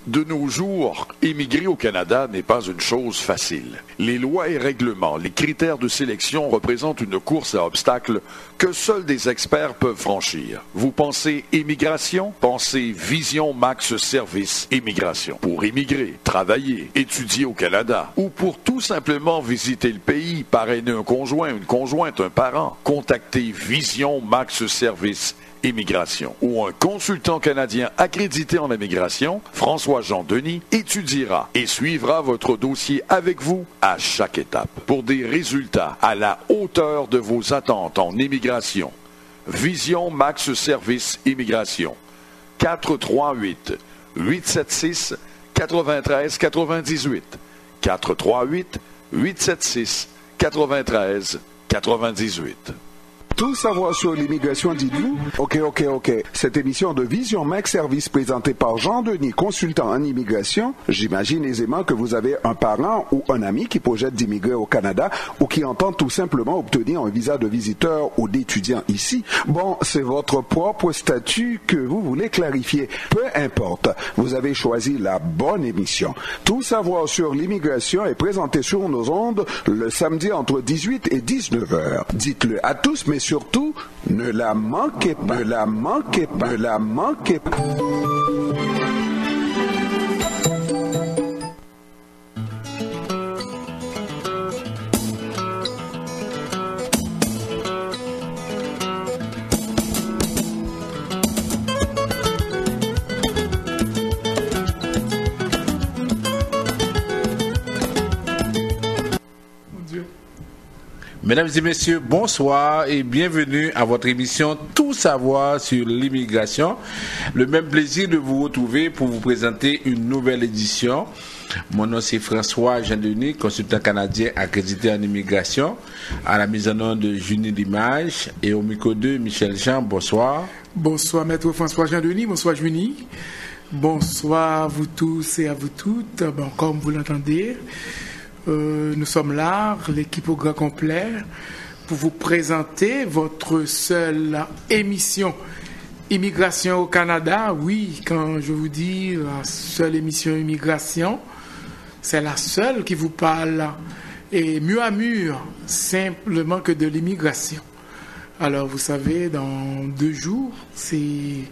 De nos jours, émigrer au Canada n'est pas une chose facile. Les lois et règlements, les critères de sélection représentent une course à obstacles que seuls des experts peuvent franchir. Vous pensez immigration? Pensez Vision Max Service Immigration. Pour immigrer, travailler, étudier au Canada ou pour tout simplement visiter le pays, parrainer un conjoint, une conjointe, un parent, contactez Vision Max Service Immigration ou un consultant canadien accrédité en immigration, François-Jean Denis, étudiera et suivra votre dossier avec vous à chaque étape pour des résultats à la hauteur de vos attentes en immigration. Vision Max Service Immigration. 438-876-9398. 438-876-9398. Tout savoir sur l'immigration, dites-vous? Ok. Cette émission de Vision Max Service présentée par Jean-Denis, consultant en immigration, j'imagine aisément que vous avez un parent ou un ami qui projette d'immigrer au Canada ou qui entend tout simplement obtenir un visa de visiteur ou d'étudiant ici. Bon, c'est votre propre statut que vous voulez clarifier. Peu importe, vous avez choisi la bonne émission. Tout savoir sur l'immigration est présenté sur nos ondes le samedi entre 18 et 19 heures. Dites-le à tous, mais surtout, ne la manquez pas. Ne la manquez pas. Ne la manquez pas. Mesdames et messieurs, bonsoir et bienvenue à votre émission Tout savoir sur l'immigration. Le même plaisir de vous retrouver pour vous présenter une nouvelle édition. Mon nom c'est François-Jean Denis, consultant canadien accrédité en immigration, à la mise en onde de Junie Limage et au micro 2 Michel Jean. Bonsoir. Bonsoir maître François-Jean Denis, bonsoir Junie. Bonsoir à vous tous et à vous toutes. Bon, comme vous l'entendez, nous sommes là, l'équipe au grand complet, pour vous présenter votre seule émission Immigration au Canada. Oui, quand je vous dis la seule émission Immigration, c'est la seule qui vous parle, et mur à mur, simplement que de l'immigration. Alors, vous savez, dans 2 jours, c'est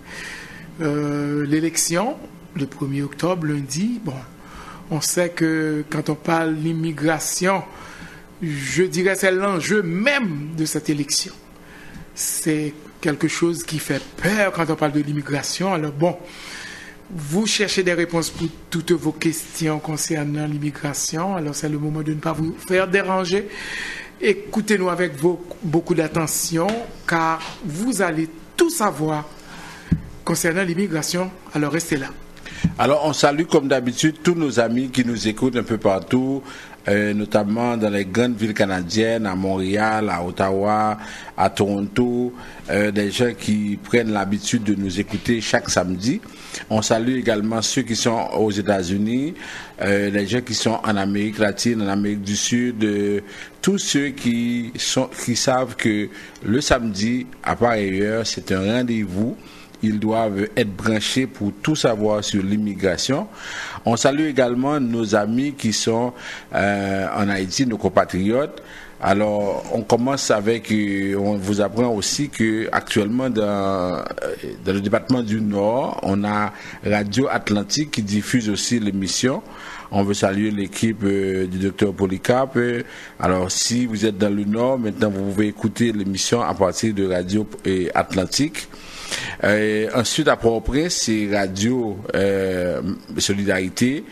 l'élection, le 1er octobre, lundi. Bon, on sait que quand on parle d'immigration, je dirais c'est l'enjeu même de cette élection. C'est quelque chose qui fait peur quand on parle de l'immigration. Alors bon, vous cherchez des réponses pour toutes vos questions concernant l'immigration. Alors c'est le moment de ne pas vous faire déranger. Écoutez-nous avec beaucoup d'attention, car vous allez tout savoir concernant l'immigration. Alors restez là. Alors, on salue comme d'habitude tous nos amis qui nous écoutent un peu partout, notamment dans les grandes villes canadiennes, à Montréal, à Ottawa, à Toronto, des gens qui prennent l'habitude de nous écouter chaque samedi. On salue également ceux qui sont aux États-Unis, les gens qui sont en Amérique latine, en Amérique du Sud, tous ceux qui savent que le samedi, à part ailleurs, c'est un rendez-vous. Ils doivent être branchés pour tout savoir sur l'immigration. On salue également nos amis qui sont en Haïti, nos compatriotes. Alors, on commence avec, on vous apprend aussi que actuellement dans le département du Nord, on a Radio Atlantique qui diffuse aussi l'émission. On veut saluer l'équipe du docteur Polycarpe. Alors, si vous êtes dans le Nord, maintenant vous pouvez écouter l'émission à partir de Radio Atlantique. Ensuite, à Port-au-Prince, c'est Radio Solidarité.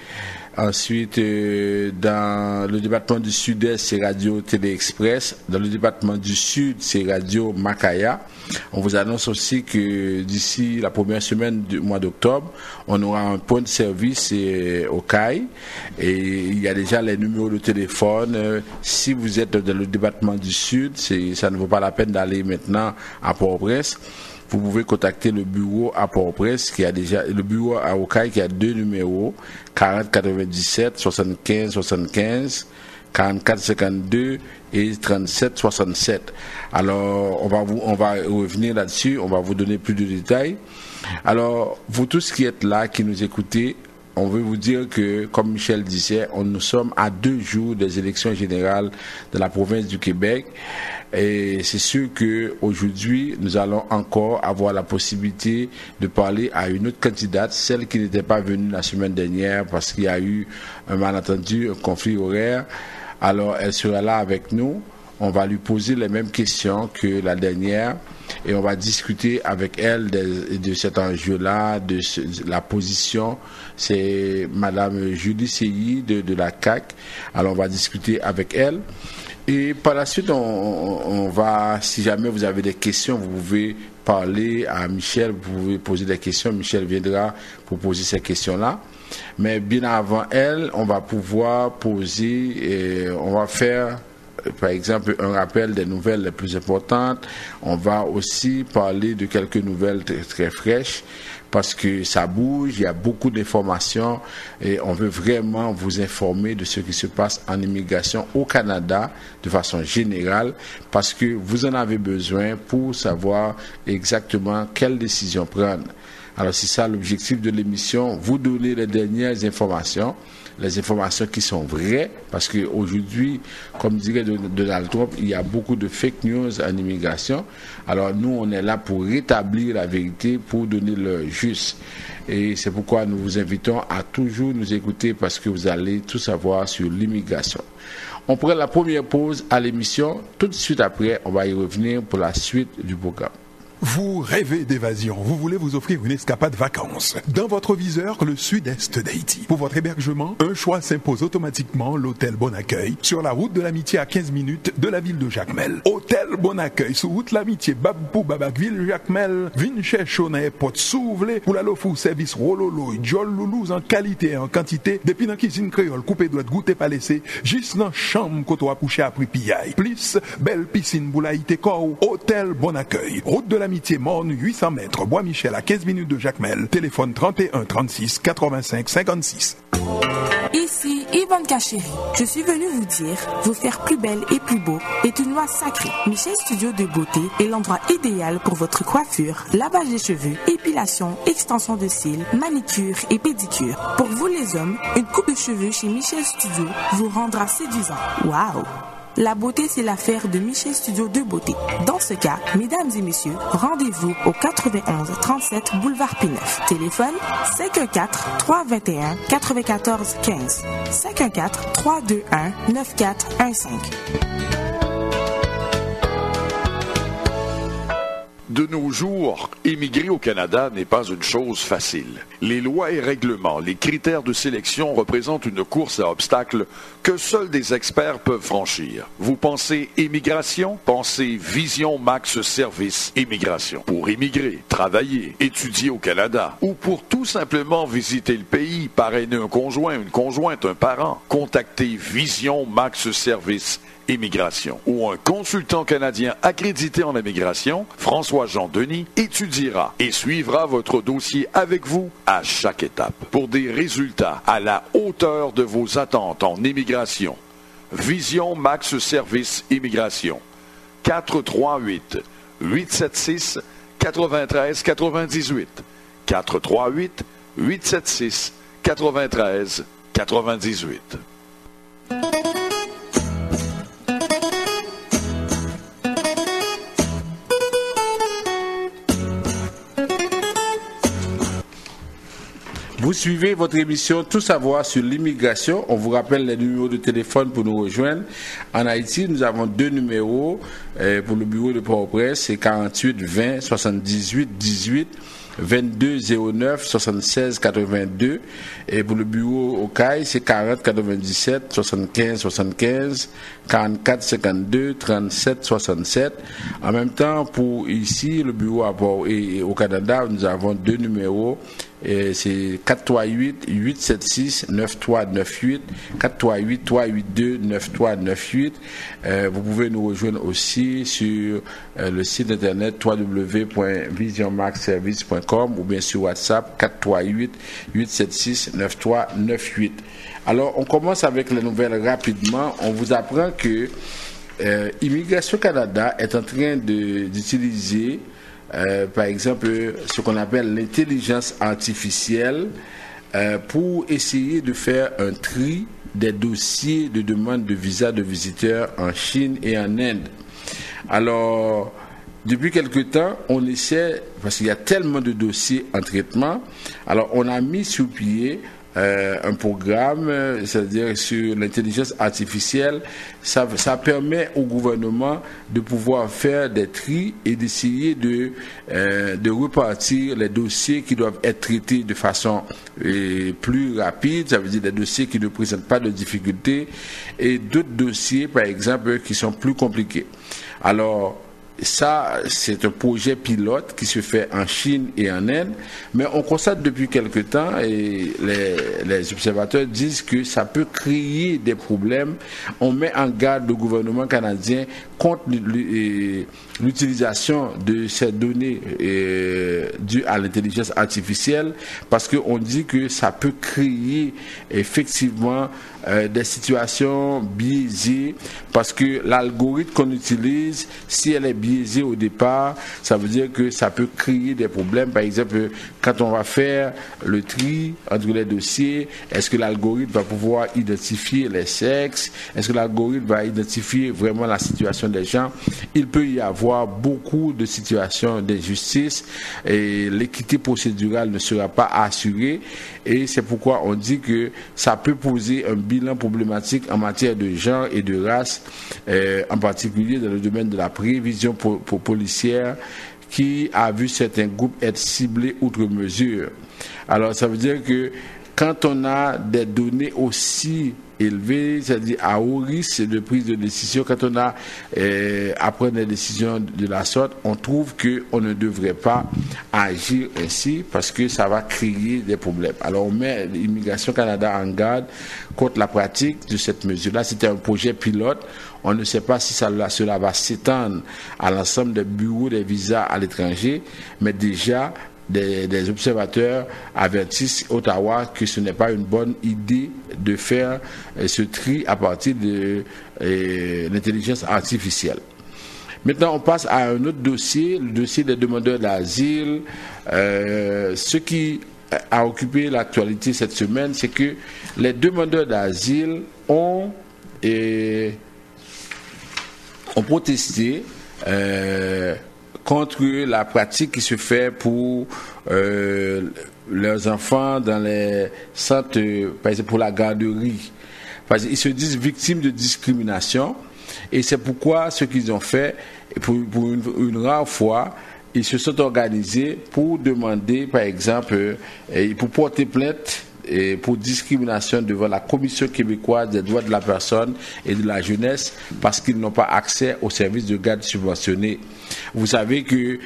Ensuite, dans le département du Sud-Est, c'est Radio Télé-Express. Dans le département du Sud, c'est Radio Macaya. On vous annonce aussi que d'ici la première semaine du mois d'octobre, on aura un point de service au CAI. Et il y a déjà les numéros de téléphone. Si vous êtes dans le département du Sud, ça ne vaut pas la peine d'aller maintenant à Port-au-Prince. Vous pouvez contacter le bureau à Port-au-Prince qui a déjà, le bureau à Okai qui a 2 numéros, 40 97 75 75, 44 52 et 37 67. Alors, on va revenir là-dessus, on va vous donner plus de détails. Alors, vous tous qui êtes là, qui nous écoutez, on veut vous dire que, comme Michel disait, nous sommes à 2 jours des élections générales de la province du Québec. Et c'est sûr qu'aujourd'hui, nous allons encore avoir la possibilité de parler à une autre candidate, celle qui n'était pas venue la semaine dernière parce qu'il y a eu un malentendu, un conflit horaire. Alors, elle sera là avec nous. On va lui poser les mêmes questions que la dernière et on va discuter avec elle de cet enjeu-là, de la position. C'est Madame Julie Seilly de la CAQ. Alors on va discuter avec elle. Et par la suite, on va, si jamais vous avez des questions, vous pouvez parler à Michel, vous pouvez poser des questions. Michel viendra pour poser ces questions-là. Mais bien avant elle, on va pouvoir poser, on va faire par exemple un rappel des nouvelles les plus importantes. On va aussi parler de quelques nouvelles très fraîches parce que ça bouge, il y a beaucoup d'informations et on veut vraiment vous informer de ce qui se passe en immigration au Canada de façon générale parce que vous en avez besoin pour savoir exactement quelles décisions prendre. Alors c'est ça l'objectif de l'émission, vous donner les dernières informations, les informations qui sont vraies, parce qu'aujourd'hui, comme dirait Donald Trump, il y a beaucoup de fake news en immigration. Alors nous, on est là pour rétablir la vérité, pour donner le juste. Et c'est pourquoi nous vous invitons à toujours nous écouter, parce que vous allez tout savoir sur l'immigration. On prend la première pause à l'émission, tout de suite après, on va y revenir pour la suite du programme. Vous rêvez d'évasion, vous voulez vous offrir une escapade vacances. Dans votre viseur, le sud-est d'Haïti. Pour votre hébergement, un choix s'impose automatiquement, l'hôtel Bon Accueil, sur la route de l'Amitié à 15 minutes de la ville de Jacmel. Hôtel Bon Accueil, sur route l'Amitié, Babou Babakville, Jacmel, Vinche Chonet, Pot Souvlé, pour la Lofou, service Rololo, Jol Loulouse en qualité et en quantité, depuis dans cuisine créole, coupé doit goûter pas laissé, juste dans chambre côté à coucher après pillaille. Plus, belle piscine boulaïté Kou, hôtel Bon Accueil, route de l'Amitié Morne, 800 mètres, Bois-Michel à 15 minutes de Jacmel, téléphone 31 36 85 56. Ici Yvonne Cachéry. Je suis venue vous dire, vous faire plus belle et plus beau est une loi sacrée. Michel Studio de Beauté est l'endroit idéal pour votre coiffure, lavage des cheveux, épilation, extension de cils, manicure et pédicure. Pour vous les hommes, une coupe de cheveux chez Michel Studio vous rendra séduisant. Waouh! La beauté, c'est l'affaire de Michel Studio de Beauté. Dans ce cas, mesdames et messieurs, rendez-vous au 91 37 boulevard P9. Téléphone 514-321-94-15. 514-321-9415. De nos jours, émigrer au Canada n'est pas une chose facile. Les lois et règlements, les critères de sélection représentent une course à obstacles que seuls des experts peuvent franchir. Vous pensez immigration? Pensez Vision Max Service Immigration. Pour immigrer, travailler, étudier au Canada ou pour tout simplement visiter le pays, parrainer un conjoint, une conjointe, un parent, contactez Vision Max Service Immigration ou un consultant canadien accrédité en immigration, François-Jean Denis, étudiera et suivra votre dossier avec vous à chaque étape pour des résultats à la hauteur de vos attentes en immigration. Vision Max Service Immigration. 438-876-9398. 438-876-9398. Vous suivez votre émission Tout savoir sur l'immigration. On vous rappelle les numéros de téléphone pour nous rejoindre. En Haïti, nous avons 2 numéros pour le bureau de Port-au-Prince. C'est 48 20 78 18 22 09 76 82. Et pour le bureau au CAI, c'est 40 97 75 75 44 52 37 67. En même temps, pour ici, le bureau à Port et au Canada, nous avons 2 numéros. Et c'est 438-876-9398, 438-382-9398. Vous pouvez nous rejoindre aussi sur le site internet www.visionmaxservice.com ou bien sur WhatsApp 438-876-9398. Alors, on commence avec les nouvelles rapidement. On vous apprend que Immigration Canada est en train d'utiliser par exemple, ce qu'on appelle l'intelligence artificielle pour essayer de faire un tri des dossiers de demande de visa de visiteurs en Chine et en Inde. Alors, depuis quelque temps, on essaie, parce qu'il y a tellement de dossiers en traitement, alors on a mis sur pied un programme, c'est-à-dire sur l'intelligence artificielle. Ça permet au gouvernement de pouvoir faire des tris et d'essayer de repartir les dossiers qui doivent être traités de façon plus rapide, ça veut dire des dossiers qui ne présentent pas de difficultés, et d'autres dossiers, par exemple, qui sont plus compliqués. Alors, ça, c'est un projet pilote qui se fait en Chine et en Inde, mais on constate depuis quelque temps, et les observateurs disent que ça peut créer des problèmes. On met en garde le gouvernement canadien contre l'utilisation de ces données dues à l'intelligence artificielle, parce qu'on dit que ça peut créer effectivement des situations biaisées, parce que l'algorithme qu'on utilise, si elle est biaisée au départ, ça veut dire que ça peut créer des problèmes. Par exemple, quand on va faire le tri entre les dossiers, est-ce que l'algorithme va pouvoir identifier les sexes? Est-ce que l'algorithme va identifier vraiment la situation des gens? Il peut y avoir beaucoup de situations d'injustice et l'équité procédurale ne sera pas assurée, et c'est pourquoi on dit que ça peut poser un bilan problématique en matière de genre et de race, en particulier dans le domaine de la prévision policière, qui a vu certains groupes être ciblés outre mesure. Alors ça veut dire que quand on a des données aussi élevées, c'est-à-dire à haut risque de prise de décision, quand on a à prendre des décisions de la sorte, on trouve qu'on ne devrait pas agir ainsi, parce que ça va créer des problèmes. Alors on met l'Immigration Canada en garde contre la pratique de cette mesure-là. C'était un projet pilote. On ne sait pas si cela va s'étendre à l'ensemble des bureaux des visas à l'étranger, mais déjà des observateurs avertissent Ottawa que ce n'est pas une bonne idée de faire ce tri à partir de l'intelligence artificielle. Maintenant, on passe à un autre dossier, le dossier des demandeurs d'asile. Ce qui a occupé l'actualité cette semaine, c'est que les demandeurs d'asile ont protesté contre la pratique qui se fait pour leurs enfants dans les centres, par exemple pour la garderie. Parce qu'ils se disent victimes de discrimination, et c'est pourquoi ce qu'ils ont fait, pour une rare fois, ils se sont organisés pour demander, par exemple, pour porter plainte et pour discrimination devant la Commission québécoise des droits de la personne et de la jeunesse, parce qu'ils n'ont pas accès aux services de garde subventionnés. Vous savez que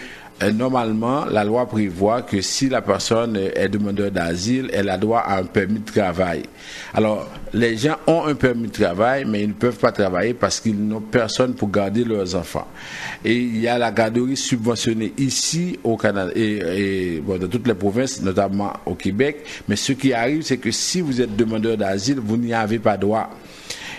normalement, la loi prévoit que si la personne est demandeur d'asile, elle a droit à un permis de travail. Alors, les gens ont un permis de travail, mais ils ne peuvent pas travailler parce qu'ils n'ont personne pour garder leurs enfants. Et il y a la garderie subventionnée ici au Canada et dans toutes les provinces, notamment au Québec. Mais ce qui arrive, c'est que si vous êtes demandeur d'asile, vous n'y avez pas droit.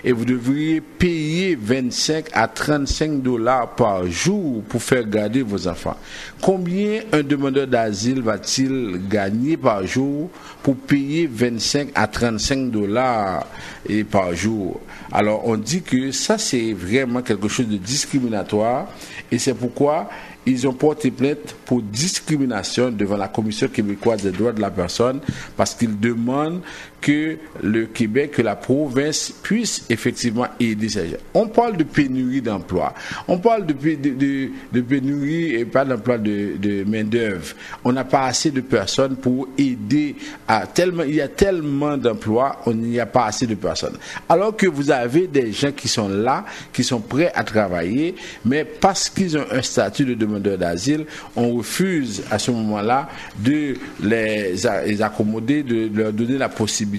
Et vous devriez payer 25 à 35 $ par jour pour faire garder vos enfants. Combien un demandeur d'asile va-t-il gagner par jour pour payer 25 à 35 $ par jour? Alors on dit que ça, c'est vraiment quelque chose de discriminatoire, et c'est pourquoi ils ont porté plainte pour discrimination devant la Commission québécoise des droits de la personne, parce qu'ils demandent que le Québec, que la province puisse effectivement aider ces gens. On parle de pénurie d'emploi, on parle de pénurie et pas d'emploi de main-d'œuvre. On n'a pas assez de personnes pour aider il y a tellement d'emplois, on n'y a pas assez de personnes. Alors que vous avez des gens qui sont là, qui sont prêts à travailler, mais parce qu'ils ont un statut de demandeur d'asile, on refuse à ce moment-là de les accommoder, de leur donner la possibilité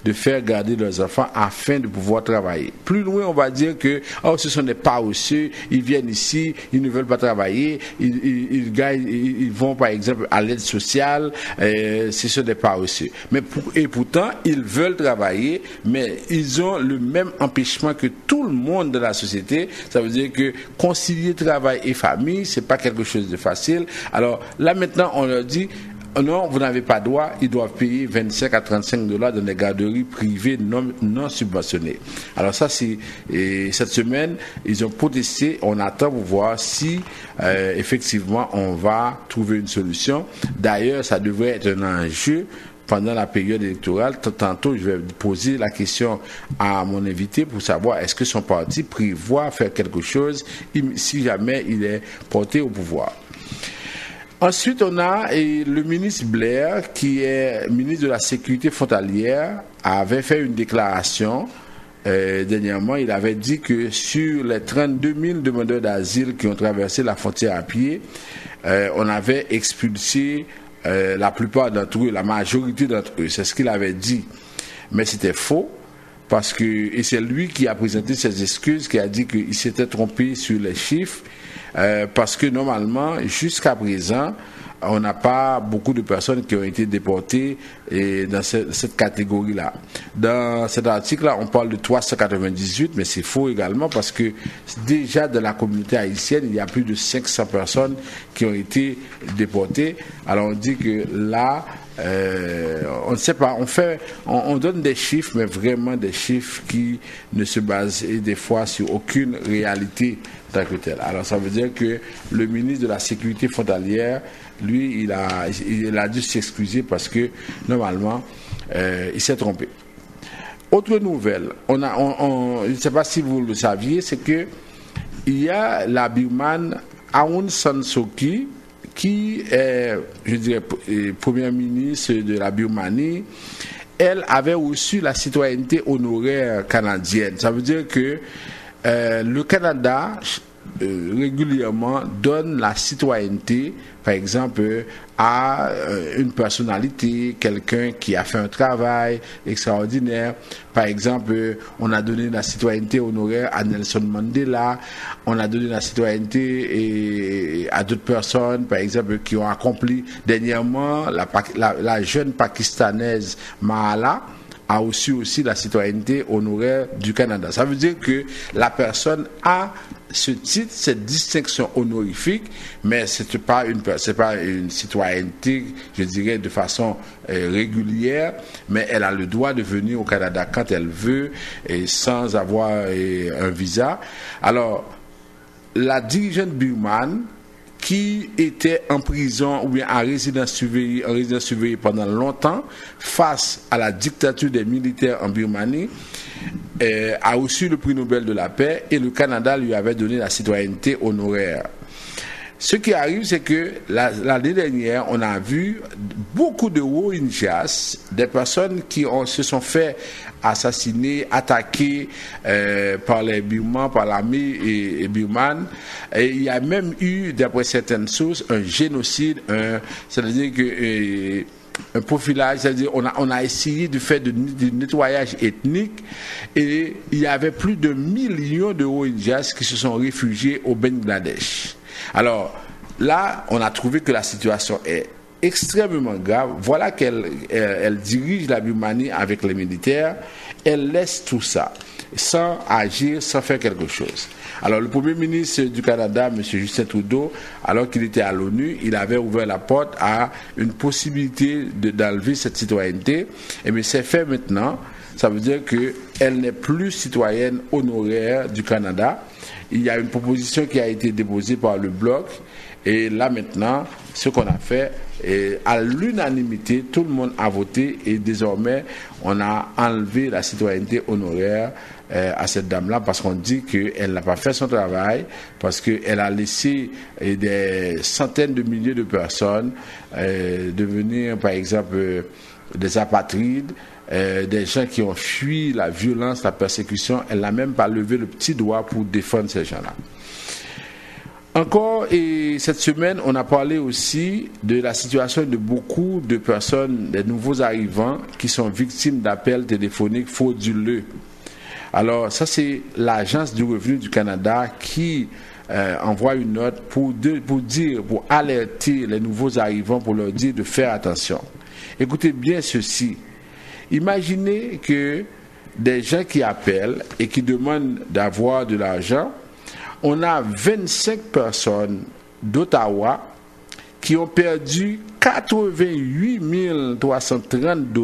de faire garder leurs enfants afin de pouvoir travailler. Plus loin, on va dire que ce sont des paresseux, ils viennent ici, ils ne veulent pas travailler, ils vont par exemple à l'aide sociale, ce sont des paresseux. Et pourtant, ils veulent travailler, mais ils ont le même empêchement que tout le monde de la société. Ça veut dire que concilier travail et famille, c'est pas quelque chose de facile. Alors là maintenant, on leur dit, non, vous n'avez pas droit, ils doivent payer 25 à 35 $ dans des garderies privées non subventionnées. Alors ça, cette semaine, ils ont protesté, on attend pour voir si effectivement on va trouver une solution. D'ailleurs, ça devrait être un enjeu pendant la période électorale. Tantôt, je vais poser la question à mon invité pour savoir est-ce que son parti prévoit faire quelque chose si jamais il est porté au pouvoir. Ensuite, on a le ministre Blair, qui est ministre de la Sécurité frontalière, avait fait une déclaration dernièrement. Il avait dit que sur les 32 000 demandeurs d'asile qui ont traversé la frontière à pied, on avait expulsé la plupart d'entre eux, la majorité d'entre eux. C'est ce qu'il avait dit. Mais c'était faux. Et c'est lui qui a présenté ses excuses, qui a dit qu'il s'était trompé sur les chiffres, parce que normalement, jusqu'à présent, on n'a pas beaucoup de personnes qui ont été déportées dans cette catégorie-là. Dans cet article-là, on parle de 398, mais c'est faux également, parce que déjà dans la communauté haïtienne, il y a plus de 500 personnes qui ont été déportées. Alors on dit que là, on ne sait pas, on donne des chiffres, mais vraiment des chiffres qui ne se basent des fois sur aucune réalité tant que telle. Alors ça veut dire que le ministre de la Sécurité frontalière, lui, il a dû s'excuser parce que normalement, il s'est trompé. Autre nouvelle, je ne sais pas si vous le saviez, c'est que il y a la Birmane Aung San Suu Kyi, qui est, je dirais, première ministre de la Birmanie. Elle avait reçu la citoyenneté honoraire canadienne. Ça veut dire que le Canada régulièrement donne la citoyenneté, par exemple, à une personnalité, quelqu'un qui a fait un travail extraordinaire. Par exemple, on a donné la citoyenneté honoraire à Nelson Mandela, on a donné la citoyenneté à d'autres personnes, par exemple, qui ont accompli dernièrement la jeune pakistanaise Malala a reçu aussi la citoyenneté honoraire du Canada. Ça veut dire que la personne a ce titre, cette distinction honorifique, mais c'est pas une citoyenneté, je dirais, de façon régulière, mais elle a le droit de venir au Canada quand elle veut et sans avoir un visa. Alors, la dirigeante birmane qui était en prison ou bien en résidence surveillée pendant longtemps face à la dictature des militaires en Birmanie, a reçu le prix Nobel de la paix et le Canada lui avait donné la citoyenneté honoraire. Ce qui arrive, c'est que l'année dernière, on a vu beaucoup de Rohingyas, des personnes qui se sont fait assassiner, attaquer par les Birmans, par l'armée birmane. Et il y a même eu, d'après certaines sources, un génocide, c'est-à-dire que un profilage, c'est-à-dire on a essayé de faire du nettoyage ethnique et il y avait plus de 1 million de Rohingyas qui se sont réfugiés au Bangladesh. Alors là, on a trouvé que la situation est extrêmement grave. Voilà qu'elle dirige la Birmanie avec les militaires. Elle laisse tout ça sans agir, sans faire quelque chose. Alors le Premier ministre du Canada, M. Justin Trudeau, alors qu'il était à l'ONU, il avait ouvert la porte à une possibilité d'enlever cette citoyenneté. Et mais c'est fait maintenant. Ça veut dire qu'elle n'est plus citoyenne honoraire du Canada. Il y a une proposition qui a été déposée par le Bloc. Et là maintenant, ce qu'on a fait, à l'unanimité, tout le monde a voté et désormais, on a enlevé la citoyenneté honoraire à cette dame-là parce qu'on dit qu'elle n'a pas fait son travail, parce qu'elle a laissé des centaines de milliers de personnes devenir, par exemple, des apatrides, des gens qui ont fui la violence, la persécution. Elle n'a même pas levé le petit doigt pour défendre ces gens-là. Encore, et cette semaine, on a parlé aussi de la situation de beaucoup de personnes, des nouveaux arrivants, qui sont victimes d'appels téléphoniques frauduleux. Alors, ça, c'est l'Agence du revenu du Canada qui envoie une note pour alerter les nouveaux arrivants, pour leur dire de faire attention. Écoutez bien ceci. Imaginez que des gens qui appellent et qui demandent d'avoir de l'argent. On a 25 personnes d'Ottawa qui ont perdu 88 330 $.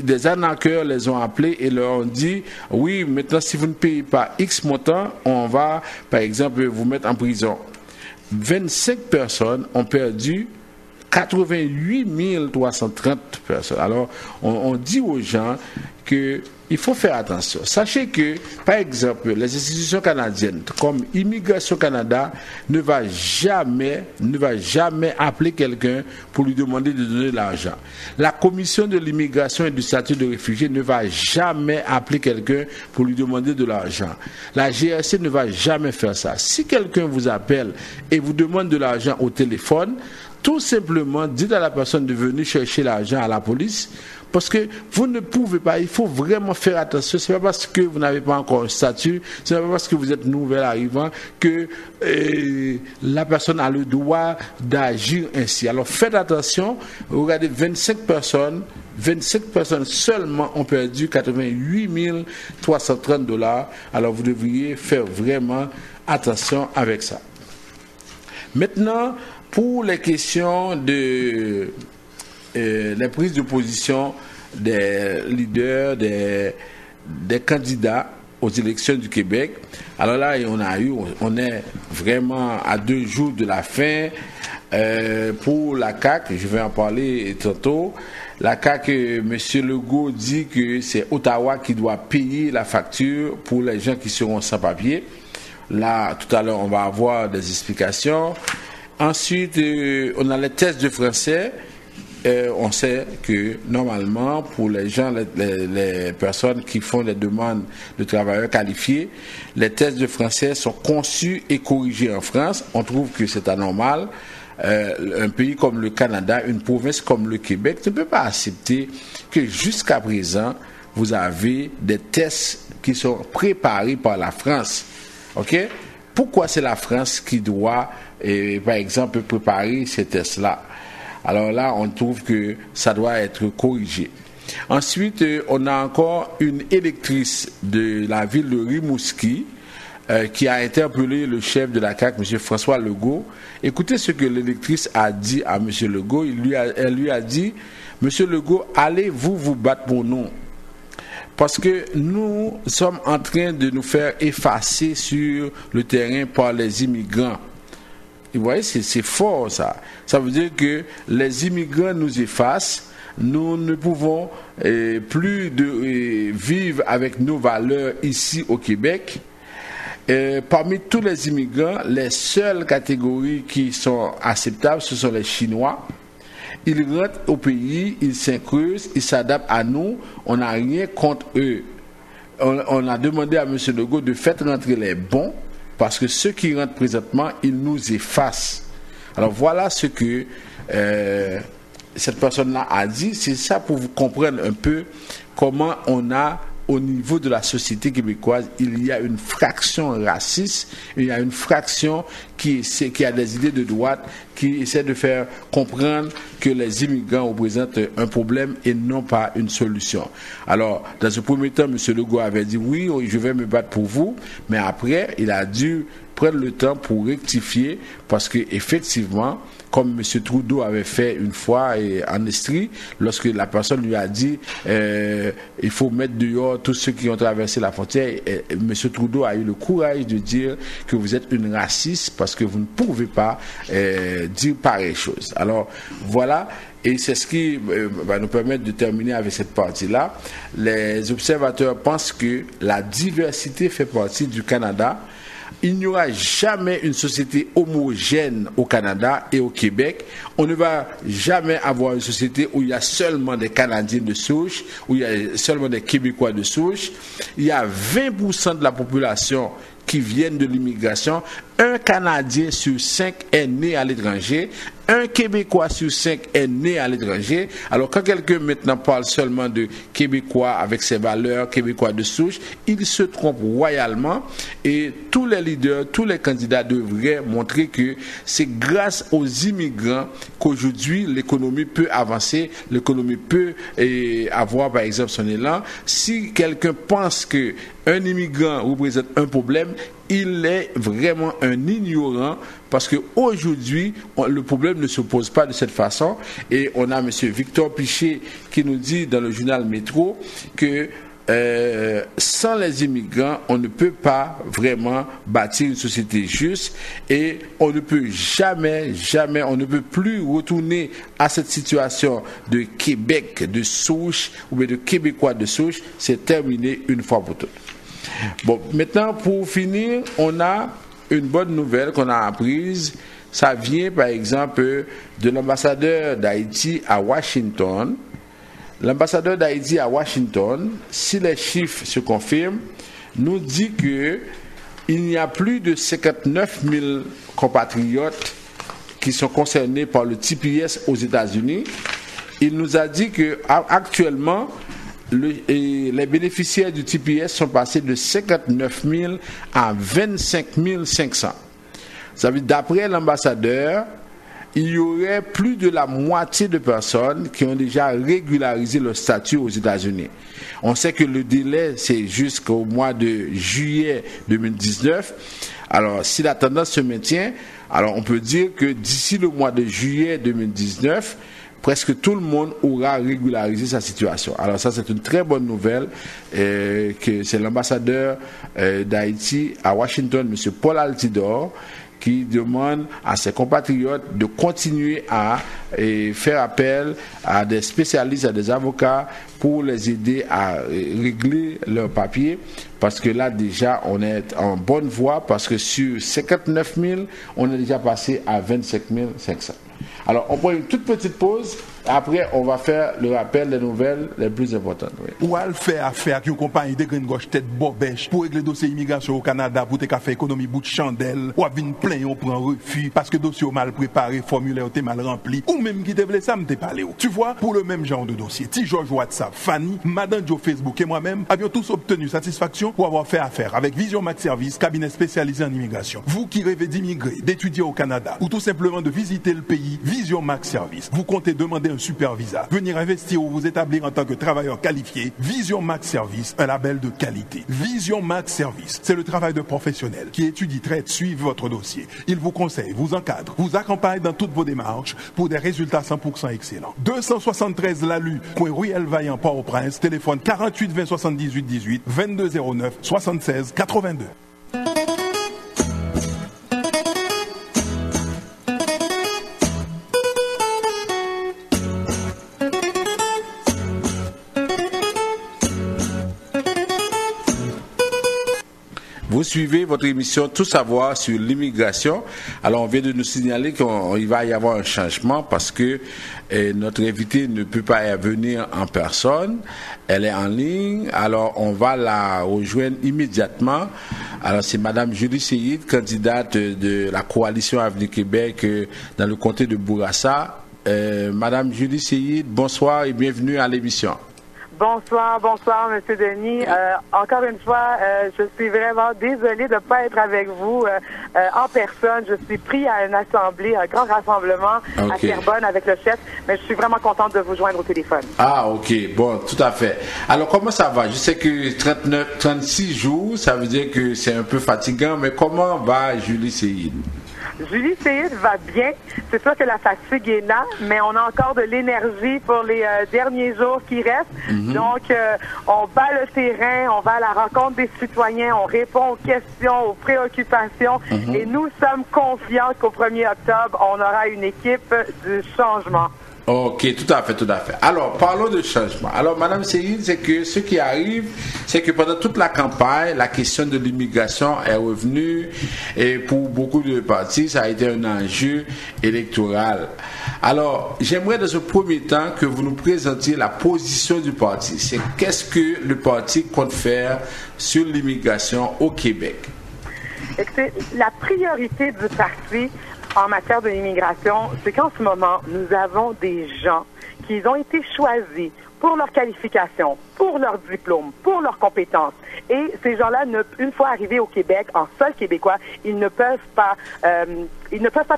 Des arnaqueurs les ont appelés et leur ont dit oui, maintenant si vous ne payez pas X montant, on va par exemple vous mettre en prison. 25 personnes ont perdu 88 330 personnes. Alors, on dit aux gens qu'il faut faire attention. Sachez que, par exemple, les institutions canadiennes, comme Immigration Canada, ne va jamais appeler quelqu'un pour lui demander de donner de l'argent. La Commission de l'immigration et du statut de réfugié ne va jamais appeler quelqu'un pour lui demander de l'argent. La GRC ne va jamais faire ça. Si quelqu'un vous appelle et vous demande de l'argent au téléphone, tout simplement, dites à la personne de venir chercher l'argent à la police, parce que vous ne pouvez pas, il faut vraiment faire attention. Ce n'est pas parce que vous n'avez pas encore un statut, ce n'est pas parce que vous êtes nouvel arrivant que la personne a le droit d'agir ainsi. Alors faites attention, regardez, 25 personnes seulement ont perdu 88 330 $. Alors vous devriez faire vraiment attention avec ça. Maintenant, pour les questions de les prises de position des leaders, des candidats aux élections du Québec, alors là, on est vraiment à 2 jours de la fin. Pour la CAQ, je vais en parler tantôt. La CAQ, M. Legault dit que c'est Ottawa qui doit payer la facture pour les gens qui seront sans papier. Là, tout à l'heure, on va avoir des explications. Ensuite, on a les tests de français. On sait que normalement, pour les gens, les personnes qui font des demandes de travailleurs qualifiés, les tests de français sont conçus et corrigés en France. On trouve que c'est anormal. Un pays comme le Canada, une province comme le Québec ne peut pas accepter que jusqu'à présent, vous avez des tests qui sont préparés par la France. OK? Pourquoi c'est la France qui doit, par exemple, préparer ces tests-là? Alors là, on trouve que ça doit être corrigé. Ensuite, on a encore une électrice de la ville de Rimouski qui a interpellé le chef de la CAQ, M. François Legault. Écoutez ce que l'électrice a dit à M. Legault. Elle lui a dit, M. Legault, allez-vous vous battre pour nous? Parce que nous sommes en train de nous faire effacer sur le terrain par les immigrants. Vous voyez, c'est fort ça. Ça veut dire que les immigrants nous effacent. Nous ne pouvons plus vivre avec nos valeurs ici au Québec. Parmi tous les immigrants, les seules catégories qui sont acceptables, ce sont les Chinois. Ils rentrent au pays, ils s'incrustent, ils s'adaptent à nous. On n'a rien contre eux. On a demandé à M. Legault de faire rentrer les bons, parce que ceux qui rentrent présentement, ils nous effacent. Alors voilà ce que cette personne-là a dit. C'est ça pour vous comprendre un peu comment on a, au niveau de la société québécoise, il y a une fraction raciste, il y a une fraction qui a des idées de droite, qui essaie de faire comprendre que les immigrants représentent un problème et non pas une solution. Alors, dans ce premier temps, M. Legault avait dit oui, je vais me battre pour vous, mais après, il a dû prendre le temps pour rectifier, parce que effectivement, comme M. Trudeau avait fait une fois en Estrie, lorsque la personne lui a dit il faut mettre dehors tous ceux qui ont traversé la frontière, M. Trudeau a eu le courage de dire que vous êtes une raciste parce que vous ne pouvez pas dire pareille chose. Alors voilà, et c'est ce qui va nous permettre de terminer avec cette partie-là. Les observateurs pensent que la diversité fait partie du Canada. Il n'y aura jamais une société homogène au Canada et au Québec. On ne va jamais avoir une société où il y a seulement des Canadiens de souche, où il y a seulement des Québécois de souche. Il y a 20% de la population qui viennent de l'immigration. Un Canadien sur 5 est né à l'étranger. Un Québécois sur 5 est né à l'étranger. Alors quand quelqu'un maintenant parle seulement de Québécois avec ses valeurs, Québécois de souche, il se trompe royalement. Et tous les leaders, tous les candidats devraient montrer que c'est grâce aux immigrants qu'aujourd'hui l'économie peut avancer, l'économie peut avoir par exemple son élan. Si quelqu'un pense que un immigrant représente un problème, il est vraiment un ignorant parce qu'aujourd'hui, le problème ne se pose pas de cette façon. Et on a M. Victor Piché qui nous dit dans le journal Métro que sans les immigrants, on ne peut pas vraiment bâtir une société juste et on ne peut jamais, on ne peut plus retourner à cette situation de Québec de souche ou bien de Québécois de souche. C'est terminé une fois pour toutes. Bon, maintenant pour finir, on a une bonne nouvelle qu'on a apprise. Ça vient par exemple de l'ambassadeur d'Haïti à Washington. L'ambassadeur d'Haïti à Washington, si les chiffres se confirment, nous dit qu'il n'y a plus de 59 000 compatriotes qui sont concernés par le TPS aux États-Unis. Il nous a dit qu'actuellement, les bénéficiaires du TPS sont passés de 59 000 à 25 500. Ça veut dire, d'après l'ambassadeur, il y aurait plus de la moitié de personnes qui ont déjà régularisé leur statut aux États-Unis. On sait que le délai, c'est jusqu'au mois de juillet 2019. Alors, si la tendance se maintient, alors on peut dire que d'ici le mois de juillet 2019, presque tout le monde aura régularisé sa situation. Alors ça, c'est une très bonne nouvelle que c'est l'ambassadeur d'Haïti à Washington, M. Paul Altidore, qui demande à ses compatriotes de continuer à faire appel à des spécialistes, à des avocats pour les aider à régler leurs papiers, parce que là déjà on est en bonne voie, parce que sur 59 000, on est déjà passé à 25 500. Alors on prend une toute petite pause, après on va faire le rappel des nouvelles les plus importantes. Oui. Ou à le faire affaire avec une compagnie de grande gauche tête bobèche pour régler le dossier immigration au Canada pour te faire économie bout de chandelle, ou à venir plein on prend refus parce que dossier mal préparé, formulaire était mal rempli, ou même qui te voulait ça me te parler. Tu vois, pour le même genre de dossier, T. George WhatsApp, Fanny, Madame Joe Facebook et moi-même avions tous obtenu satisfaction pour avoir fait affaire avec Vision Max Service, cabinet spécialisé en immigration. Vous qui rêvez d'immigrer, d'étudier au Canada ou tout simplement de visiter le pays, Vision Max Service, vous comptez demander un super visa, venir investir ou vous établir en tant que travailleur qualifié, Vision Max Service, un label de qualité. Vision Max Service, c'est le travail de professionnels qui étudie, traite, suivent votre dossier. Il vous conseille, vous encadre, vous accompagne dans toutes vos démarches pour des résultats 100% excellents. 273 Lalu, coin Ruelle Vaillant, Port-au-Prince, téléphone 48 20 78 18 22 09 76 82. Vous suivez votre émission Tout savoir sur l'immigration. Alors on vient de nous signaler qu'il va y avoir un changement parce que notre invitée ne peut pas venir en personne. Elle est en ligne. Alors on va la rejoindre immédiatement. Alors c'est Madame Julie Seyid, candidate de la coalition Avenir Québec dans le comté de Bourassa. Madame Julie Seyid, bonsoir et bienvenue à l'émission. Bonsoir, Monsieur Denis. Encore une fois, je suis vraiment désolée de ne pas être avec vous en personne. Je suis pris à une assemblée, un grand rassemblement à Terrebonne avec le chef, mais je suis vraiment contente de vous joindre au téléphone. Ah, ok, bon, tout à fait. Alors, comment ça va? Je sais que 36 jours, ça veut dire que c'est un peu fatigant, mais comment va Julie Seyid? Julie Seyid va bien. C'est sûr que la fatigue est là, mais on a encore de l'énergie pour les derniers jours qui restent. Mm-hmm. Donc, on bat le terrain, on va à la rencontre des citoyens, on répond aux questions, aux préoccupations, et nous sommes confiants qu'au 1er octobre, on aura une équipe du changement. Ok, tout à fait. Alors, parlons de changement. Alors, Madame Seyid, c'est que ce qui arrive, c'est que pendant toute la campagne, la question de l'immigration est revenue et pour beaucoup de partis, ça a été un enjeu électoral. Alors, j'aimerais dans ce premier temps que vous nous présentiez la position du parti. C'est qu'est-ce que le parti compte faire sur l'immigration au Québec? Écoutez, la priorité du parti en matière de l'immigration, c'est qu'en ce moment, nous avons des gens qui ont été choisis pour leur qualification, pour leur diplôme, pour leurs compétences. Et ces gens-là, une fois arrivés au Québec, en sol québécois, ils ne peuvent pas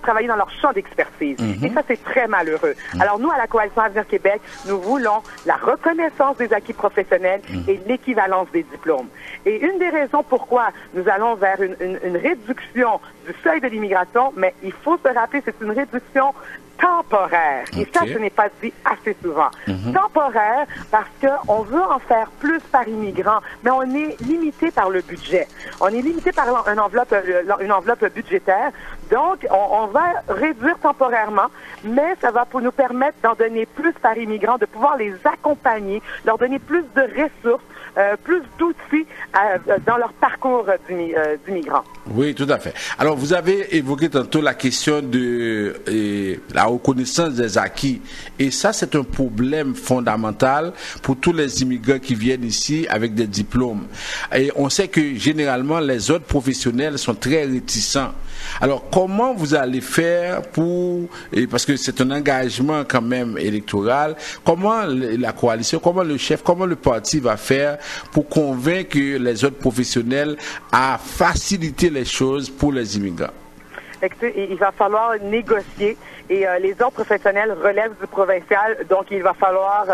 travailler dans leur champ d'expertise. Et ça, c'est très malheureux. Alors nous, à la Coalition Avenir Québec, nous voulons la reconnaissance des acquis professionnels et l'équivalence des diplômes. Et une des raisons pourquoi nous allons vers une réduction du seuil de l'immigration, mais il faut se rappeler, c'est une réduction temporaire. Et ça, ce n'est pas dit assez souvent. Temporaire parce qu'on veut en faire plus par immigrant, mais on est limité par le budget. On est limité par une enveloppe budgétaire. Donc, on va réduire temporairement, mais ça va nous permettre d'en donner plus par immigrant, de pouvoir les accompagner, leur donner plus de ressources, plus d'outils dans leur parcours d'immigrants. Oui, tout à fait. Alors, vous avez évoqué tantôt la question de la reconnaissance des acquis. Et ça, c'est un problème fondamental pour tous les immigrants qui viennent ici avec des diplômes. Et on sait que généralement, les autres professionnels sont très réticents. Alors, comment vous allez faire parce que c'est un engagement quand même électoral, comment la coalition, comment le chef, comment le parti va faire pour convaincre les autres professionnels à faciliter les choses pour les immigrants? Écoutez, il va falloir négocier et les autres professionnels relèvent du provincial, donc il va falloir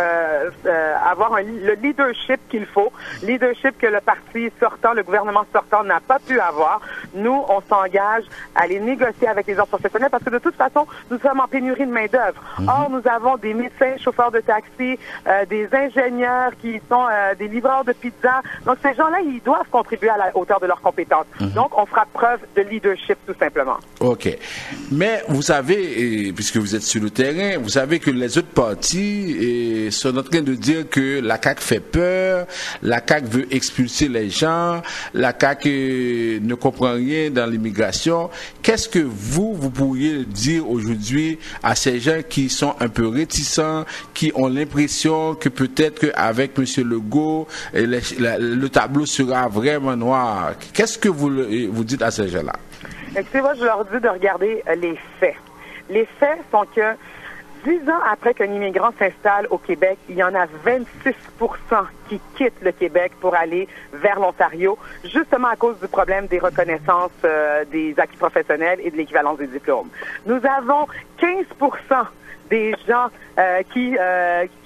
avoir le leadership qu'il faut, leadership que le parti sortant, le gouvernement sortant n'a pas pu avoir. Nous, on s'engage à aller négocier avec les autres professionnels parce que de toute façon, nous sommes en pénurie de main-d'œuvre. Or, nous avons des médecins, chauffeurs de taxi, des ingénieurs qui sont des livreurs de pizza. Donc, ces gens-là, ils doivent contribuer à la hauteur de leurs compétences. Donc, on fera preuve de leadership, tout simplement. OK. Mais vous savez, puisque vous êtes sur le terrain, vous savez que les autres partis sont en train de dire que la CAQ fait peur, la CAQ veut expulser les gens, la CAQ ne comprend rien dans l'immigration. Qu'est-ce que vous pourriez dire aujourd'hui à ces gens qui sont un peu réticents, qui ont l'impression que peut-être qu'avec M. Legault, le tableau sera vraiment noir? Qu'est-ce que vous dites à ces gens-là? Écoutez, moi, je leur dis de regarder les faits. Les faits sont que 10 ans après qu'un immigrant s'installe au Québec, il y en a 26% qui quittent le Québec pour aller vers l'Ontario, justement à cause du problème des reconnaissances des acquis professionnels et de l'équivalence des diplômes. Nous avons 15% des gens qui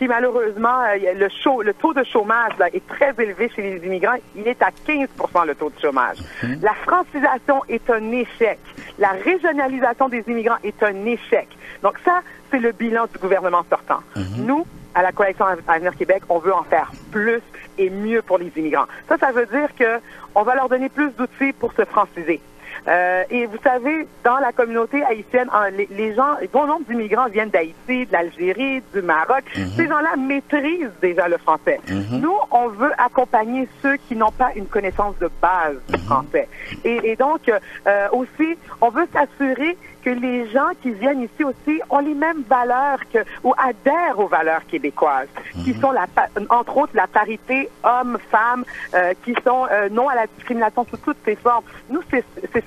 malheureusement, le taux de chômage là, est très élevé chez les immigrants. Il est à 15% le taux de chômage. La francisation est un échec. La régionalisation des immigrants est un échec. Donc ça, c'est le bilan du gouvernement sortant. Nous, à la Coalition Avenir Québec, on veut en faire plus et mieux pour les immigrants. Ça veut dire que on va leur donner plus d'outils pour se franciser. Et vous savez, dans la communauté haïtienne, les gens, bon nombre d'immigrants viennent d'Haïti, de l'Algérie, du Maroc. Ces gens-là maîtrisent déjà le français. Nous, on veut accompagner ceux qui n'ont pas une connaissance de base du français. Et donc, aussi, on veut s'assurer que les gens qui viennent ici aussi ont les mêmes valeurs ou adhèrent aux valeurs québécoises, qui sont entre autres la parité homme-femme, qui sont non à la discrimination sous toutes ses formes. Nous, c'est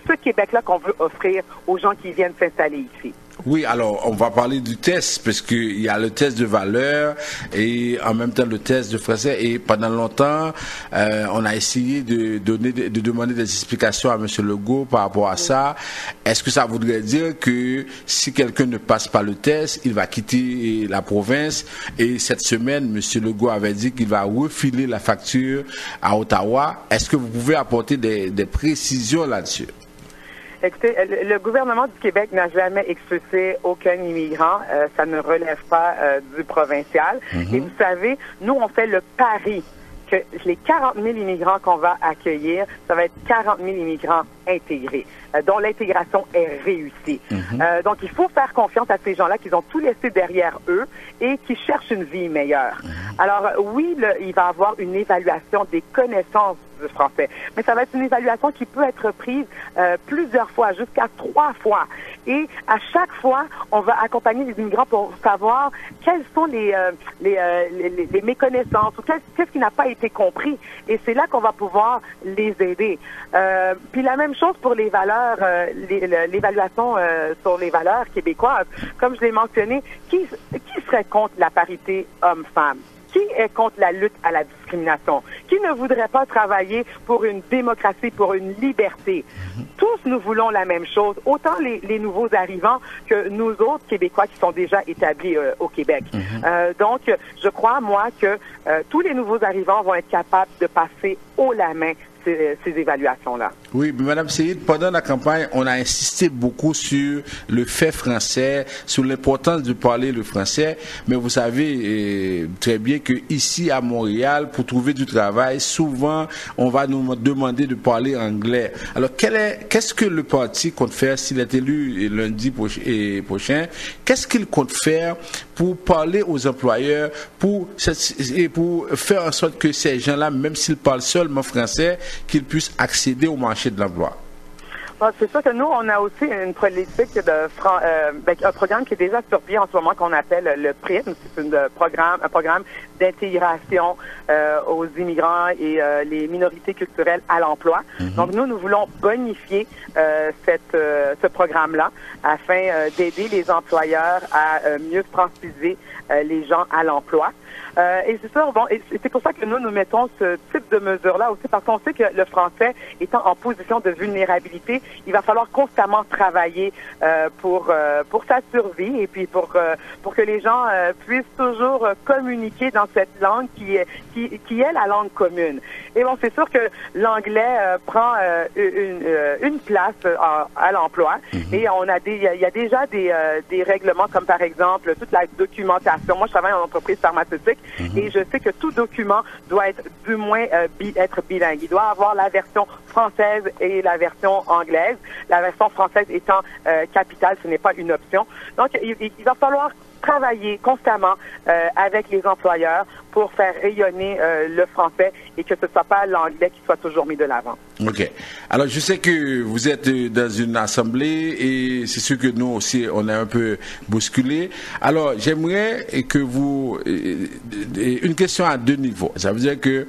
ce Québec-là qu'on veut offrir aux gens qui viennent s'installer ici. Oui, alors on va parler du test, parce qu'il y a le test de valeur et en même temps le test de français. Et pendant longtemps, on a essayé de demander des explications à M. Legault par rapport à ça. Est-ce que ça voudrait dire que si quelqu'un ne passe pas le test, il va quitter la province? Et cette semaine, M. Legault avait dit qu'il va refiler la facture à Ottawa. Est-ce que vous pouvez apporter des précisions là-dessus? Écoutez, le gouvernement du Québec n'a jamais expulsé aucun immigrant. Ça ne relève pas du provincial. Et vous savez, nous, on fait le pari que les 40 000 immigrants qu'on va accueillir, ça va être 40 000 immigrants intégrés, dont l'intégration est réussie. Donc, il faut faire confiance à ces gens-là qui ont tout laissé derrière eux et qui cherchent une vie meilleure. Alors, oui, il va y avoir une évaluation des connaissances du français, mais ça va être une évaluation qui peut être prise plusieurs fois, jusqu'à 3 fois. Et à chaque fois, on va accompagner les immigrants pour savoir quelles sont les méconnaissances ou qu'est-ce qui n'a pas été compris. Et c'est là qu'on va pouvoir les aider. Puis la même chose pour les valeurs, l'évaluation sur les valeurs québécoises. Comme je l'ai mentionné, qui serait contre la parité homme-femme? Qui est contre la lutte à la discrimination? Qui ne voudrait pas travailler pour une démocratie, pour une liberté? Tous nous voulons la même chose, autant les nouveaux arrivants que nous autres Québécois qui sont déjà établis au Québec. Donc, je crois, moi, que tous les nouveaux arrivants vont être capables de passer haut la main ces évaluations-là. Oui, mais Mme Seyid, pendant la campagne, on a insisté beaucoup sur le fait français, sur l'importance de parler le français, mais vous savez très bien qu'ici à Montréal, pour trouver du travail, souvent, on va nous demander de parler anglais. Alors, qu'est-ce que le parti compte faire s'il est élu lundi prochain? Qu'est-ce qu'il compte faire pour parler aux employeurs, pour faire en sorte que ces gens-là, même s'ils parlent seulement français, qu'ils puissent accéder au marché de l'emploi? Bon, c'est sûr que nous, on a aussi une politique un programme qui est déjà sur pied en ce moment qu'on appelle le PRIM. C'est un programme d'intégration aux immigrants et les minorités culturelles à l'emploi. Donc, nous voulons bonifier ce programme-là afin d'aider les employeurs à mieux franchiser les gens à l'emploi. Et c'est ça, bon, et c'est pour ça que nous mettons ce type de mesure-là aussi, parce qu'on sait que le français étant en position de vulnérabilité, il va falloir constamment travailler pour sa survie et puis pour que les gens puissent toujours communiquer dans cette langue qui est la langue commune. Et bon, c'est sûr que l'anglais prend une place à l'emploi et il y a déjà des règlements comme par exemple toute la documentation. Moi, je travaille en entreprise pharmaceutique et je sais que tout document doit être du moins être bilingue. Il doit avoir la version française et la version anglaise. La version française étant capitale, ce n'est pas une option. Donc, il va falloir travailler constamment avec les employeurs pour faire rayonner le français et que ce ne soit pas l'anglais qui soit toujours mis de l'avant. OK. Alors, je sais que vous êtes dans une assemblée et c'est sûr que nous aussi, on est un peu bousculé. Alors, j'aimerais que vous... une question à deux niveaux. Ça veut dire que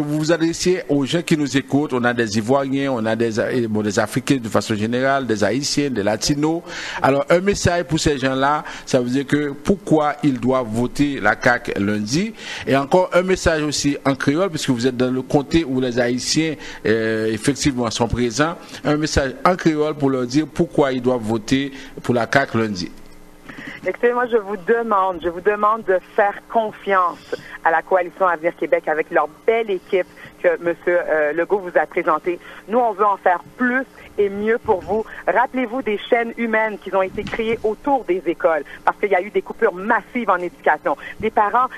vous vous adressiez aux gens qui nous écoutent. On a des Ivoiriens, on a des Africains de façon générale, des Haïtiens, des Latinos. Alors, un message pour ces gens-là, ça veut dire que pourquoi ils doivent voter la CAQ lundi. Et encore un message aussi en créole, puisque vous êtes dans le comté où les Haïtiens effectivement sont présents. Un message en créole pour leur dire pourquoi ils doivent voter pour la CAQ lundi. Écoutez, moi, je vous demande de faire confiance à la Coalition Avenir Québec avec leur belle équipe que M. Legault vous a présentée. Nous, on veut en faire plus et mieux pour vous. Rappelez-vous des chaînes humaines qui ont été créées autour des écoles parce qu'il y a eu des coupures massives en éducation. Des parents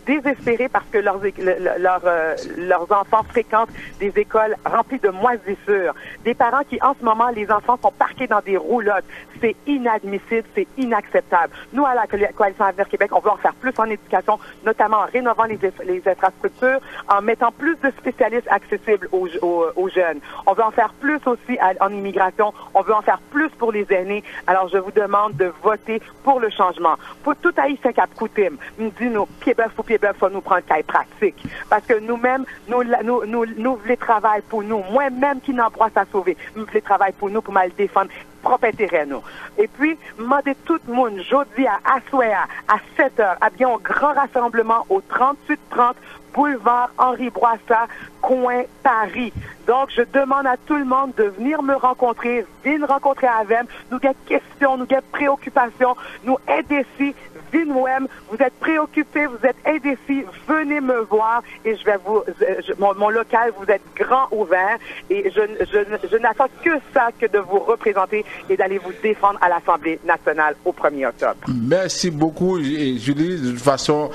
désespérés parce que leurs enfants fréquentent des écoles remplies de moisissures. Des parents qui, en ce moment, les enfants sont parqués dans des roulottes. C'est inadmissible, c'est inacceptable. Nous, à la Coalition Avenir Québec, on veut en faire plus en éducation, notamment en rénovant les infrastructures, en mettant plus de spécialistes accessibles aux jeunes. On veut en faire plus aussi en immigration. On veut en faire plus pour les aînés. Alors, je vous demande de voter pour le changement. Pour tout Haïtien qui a coutume, nous dit nous, pied-bœuf, faut nous prendre caille pratique. Parce que nous-mêmes, nous voulons travailler pour nous. Moi-même qui n'en brosse à sauver, nous voulons travailler pour nous, pour mal défendre propre intérêt, nous. Et puis, demandez tout le monde, jeudi à Assoya, à 7h, à bien un grand rassemblement au 3830 boulevard Henri Bourassa, coin Paris. Donc, je demande à tout le monde de venir me rencontrer, venir rencontrer Avem. Nous avons des questions, nous avons des préoccupations, nous indécis. Vous êtes préoccupés, vous êtes indécis, venez me voir et je vais mon local, vous êtes grand ouvert et je n'attends que ça, que de vous représenter et d'aller vous défendre à l'Assemblée nationale au 1er octobre. Merci beaucoup, Julie. De toute façon,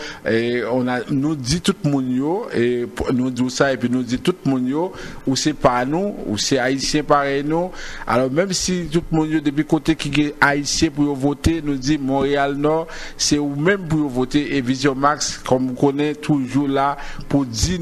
nous dit tout le monde, et nous dit ça, et puis nous dit tout le monde, ou c'est pas nous, ou c'est haïtien pareil nous. Alors, même si tout le monde, depuis côté qui est haïtien pour voter, nous dit Montréal-Nord, c'est ou même pour voter et Vision Max, comme vous connaissez, toujours là pour dire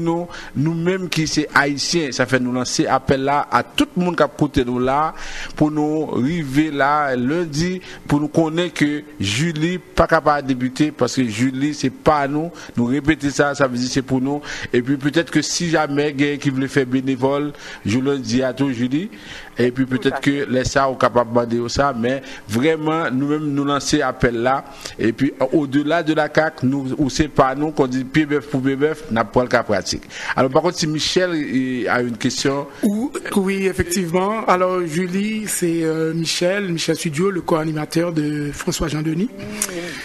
nous-mêmes qui c'est haïtiens, ça fait nous lancer appel là à tout le monde qui a côté nous là pour nous arriver là lundi pour nous connaître que Julie pas capable de débuter parce que Julie c'est pas nous répéter ça veut dire c'est pour nous et puis peut-être que si jamais quelqu'un qui veut faire bénévole, je le dis à toi Julie et puis peut-être que les ça sont capables de demander ça mais vraiment nous-mêmes nous lancer appel là et puis au-delà de la CAQ, nous, ou c'est pas nous qu'on dit pied bœuf pour pied bœuf, n'a pas le cas pratique. Alors par contre, si Michel a une question. Oui, effectivement. Alors Julie, c'est Michel Studio, le co-animateur de François Jean-Denis.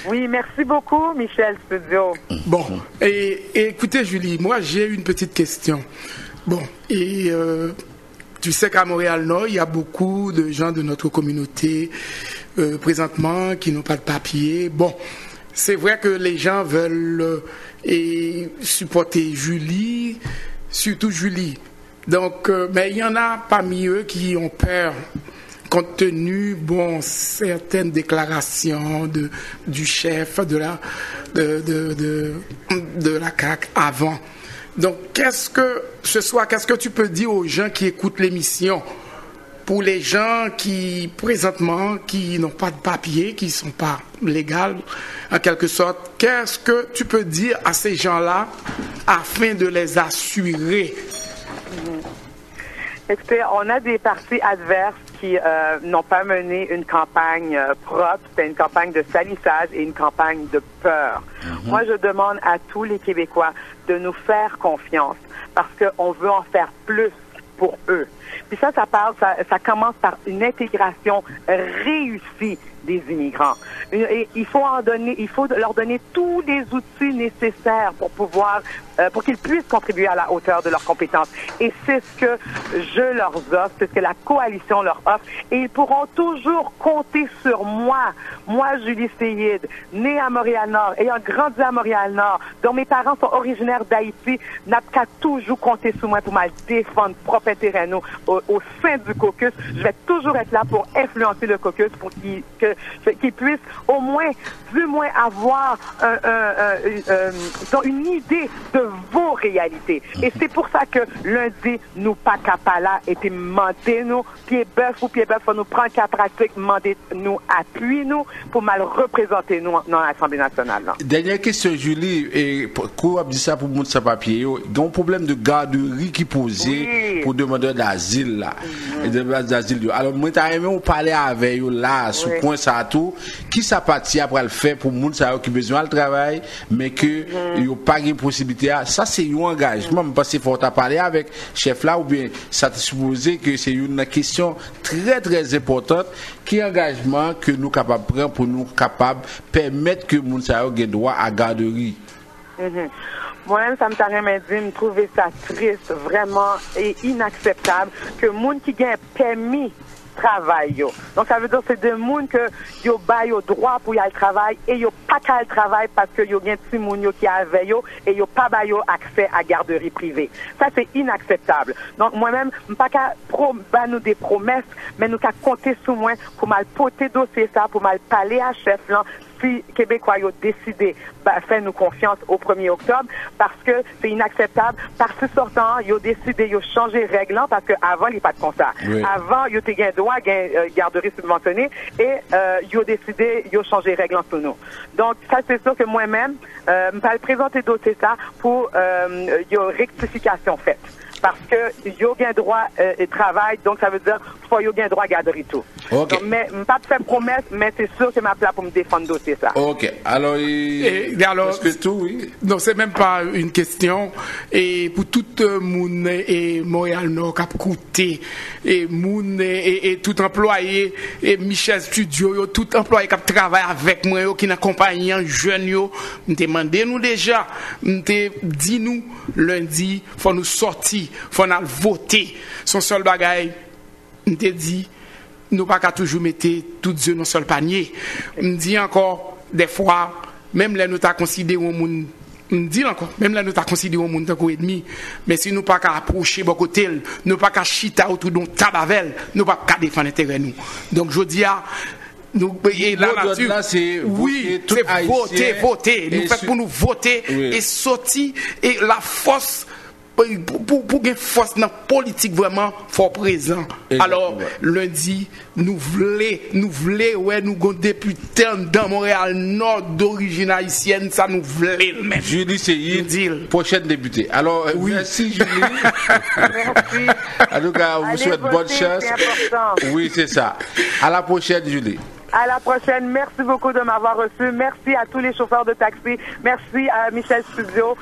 Oui, merci beaucoup, Michel Studio. Bon, et écoutez Julie, moi j'ai une petite question. Bon, et tu sais qu'à Montréal-Nord, il y a beaucoup de gens de notre communauté présentement qui n'ont pas de papier. Bon, c'est vrai que les gens veulent supporter Julie, surtout Julie. Donc, mais il y en a parmi eux qui ont peur, compte tenu, certaines déclarations du chef de la CAQ avant. Donc, qu'est-ce que tu peux dire aux gens qui écoutent l'émission, pour les gens qui, présentement, qui n'ont pas de papier, qui ne sont pas légaux, en quelque sorte, qu'est-ce que tu peux dire à ces gens-là afin de les assurer? Écoutez, on a des partis adverses qui n'ont pas mené une campagne propre. C'était une campagne de salissage et une campagne de peur. Moi, je demande à tous les Québécois de nous faire confiance parce qu'on veut en faire plus pour eux. Puis ça commence par une intégration réussie des immigrants. Et il faut leur donner tous les outils nécessaires pour qu'ils puissent contribuer à la hauteur de leurs compétences. Et c'est ce que je leur offre, c'est ce que la coalition leur offre. Et ils pourront toujours compter sur moi. Moi, Julie Seyid, née à Montréal-Nord, ayant grandi à Montréal-Nord, dont mes parents sont originaires d'Haïti, n'a qu'à toujours compter sur moi pour me défendre propre intérêt au sein du caucus. Je vais toujours être là pour influencer le caucus pour qu'ils puissent au moins, du moins avoir une idée de vos réalités. Et c'est pour ça que lundi, nous pas capala et mandez nous pied bœuf ou pied bœuf, faut nous prendre cas pratique, mandez nous, appuie nous pour mal représenter nous dans l'Assemblée nationale. Là. Dernière question, Julie, et quoi dit ça pour monde sans papier? Il y a un problème de garderie qui posé pour demandeurs d'asile là. D'asile. Alors moi t'as aimé on parler avec eux là sur point ça tout qui ça parti après le faire pour monde ça qui besoin de travail mais que il y a pas de possibilité ça c'est un engagement parce qu'il faut parler avec chef là ou bien ça te supposé que c'est une question très très importante qui est engagement que nous capable prendre pour nous capable permettre que monde ça ait droit à garderie. Moi-même, ça me paraît dit, me trouver ça triste, vraiment, et inacceptable que moun qui gagne permis travail yo. Donc ça veut dire c'est des moun que yo ba yo droit pour y aller travail et yo pas qu'à le travail parce que yo gen ti moun yo qui avec yo et yo pas ba yo accès à garderie privée. Ça c'est inacceptable. Donc moi-même pas qu'à nous des promesses mais nous qu'à compter sur moi pour mal porter dossier ça pour mal parler à chef là si Québécois ont décidé faire nous confiance au 1er octobre parce que c'est inacceptable. Par ce sortant, ils ont décidé de changer règle parce qu'avant, il n'y a pas de constat. Oui. Avant, ils ont eu droit à garderie subventionnée et ils ont décidé de changer règle sur nous. Donc, ça, c'est sûr que moi-même, je vais présenter dossier ça pour une rectification faite. Parce que yo gain droit et travail, donc ça veut dire faut yo gain droit à garderie tout. Okay. Donc, mais pas de faire promesse, mais c'est sûr que ma place pour me défendre dossier ça. Ok. Alors, alors que tout, oui. Non, c'est même pas une question. Et pour tout le monde et Montréal Nord qui a coûté et moun et tout employé et Michel Studio, yo, tout employé qui travaille avec moi, yo, qui n'accompagne un jeune yo, me demandez nous déjà, me dit nous lundi, faut nous sortir. Faut nous voter. Son seul bagaille, me dit, nous pas qu'à toujours mettre toutes œufs dans seul panier. Me dit encore des fois, même là nous t'a considéré un monde. Me dit encore, même là nous t'a considéré un monde tant qu'ennemi. Mais si nous pas qu'à approcher beaucoup tel, nous pas qu'à chita autour d'un tabavel, nous pas qu'à défendre intérêt nous. Donc je dis à nous et la nature là, c'est oui, c'est voter. Nous fait pour nous voter et sortir et la force pour une force dans la politique vraiment fort présent. Alors lundi nous voulons ouais nous avons député dans Montréal Nord d'origine haïtienne ça nous voulons même. Julie Seyid, prochaine députée. Alors merci Julie. Merci. En tout cas, on vous souhaite bonne chance. C'est important. Oui, c'est ça. À la prochaine Julie. À la prochaine. Merci beaucoup de m'avoir reçu. Merci à tous les chauffeurs de taxi. Merci à Michel Studio.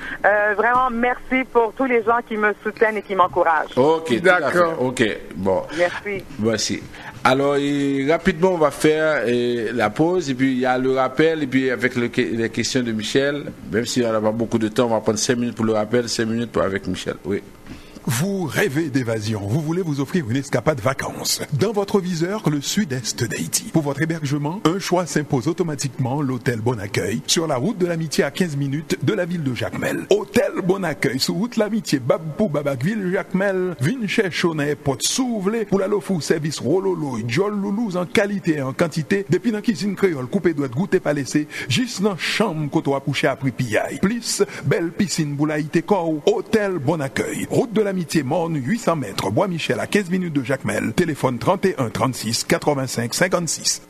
Vraiment, merci pour tous les gens qui me soutiennent et qui m'encouragent. Ok, d'accord. Ok, bon. Merci. Voici. Alors, rapidement, on va faire la pause, et puis il y a le rappel, et puis avec les questions de Michel, même si on n'a pas beaucoup de temps, on va prendre 5 minutes pour le rappel, 5 minutes avec Michel. Oui. Vous rêvez d'évasion, vous voulez vous offrir une escapade vacances. Dans votre viseur, le sud-est d'Haïti. Pour votre hébergement, un choix s'impose automatiquement, l'hôtel Bon Accueil, sur la route de l'Amitié à 15 minutes de la ville de Jacmel. Hôtel Bon Accueil, sur route l'Amitié, Babou Babakville, Jacmel, Vinche Chonet, Pot Souvlé, pour la Lofou, service Rololo, Jol Loulouse en qualité et en quantité, depuis dans cuisine créole, coupé doit goûter pas laissé, juste dans chambre côté à coucher à Pripiaille. Plus, belle piscine Boulaïté Corps, hôtel Bon Accueil, route de l'Amitié Morne, 800 mètres, Bois-Michel à 15 minutes de Jacmel, téléphone 31 36 85 56.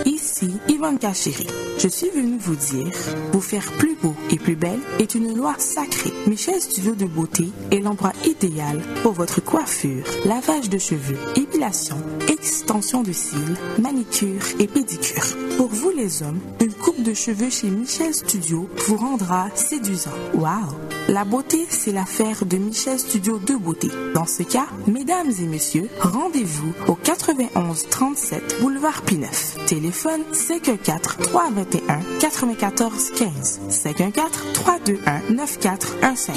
Ici Yvonne Cachéry. Je suis venue vous dire, vous faire plus beau et plus belle est une loi sacrée. Michel Studio de Beauté est l'endroit idéal pour votre coiffure, lavage de cheveux, épilation, extension de cils, manicure et pédicure. Pour vous les hommes, une coupe de cheveux chez Michel Studio vous rendra séduisant. Waouh! La beauté, c'est l'affaire de Michel Studio de Beauté. Dans ce cas, mesdames et messieurs, rendez-vous au 91 37 boulevard P9. Téléphone 514 321 94 15 514 321 9415.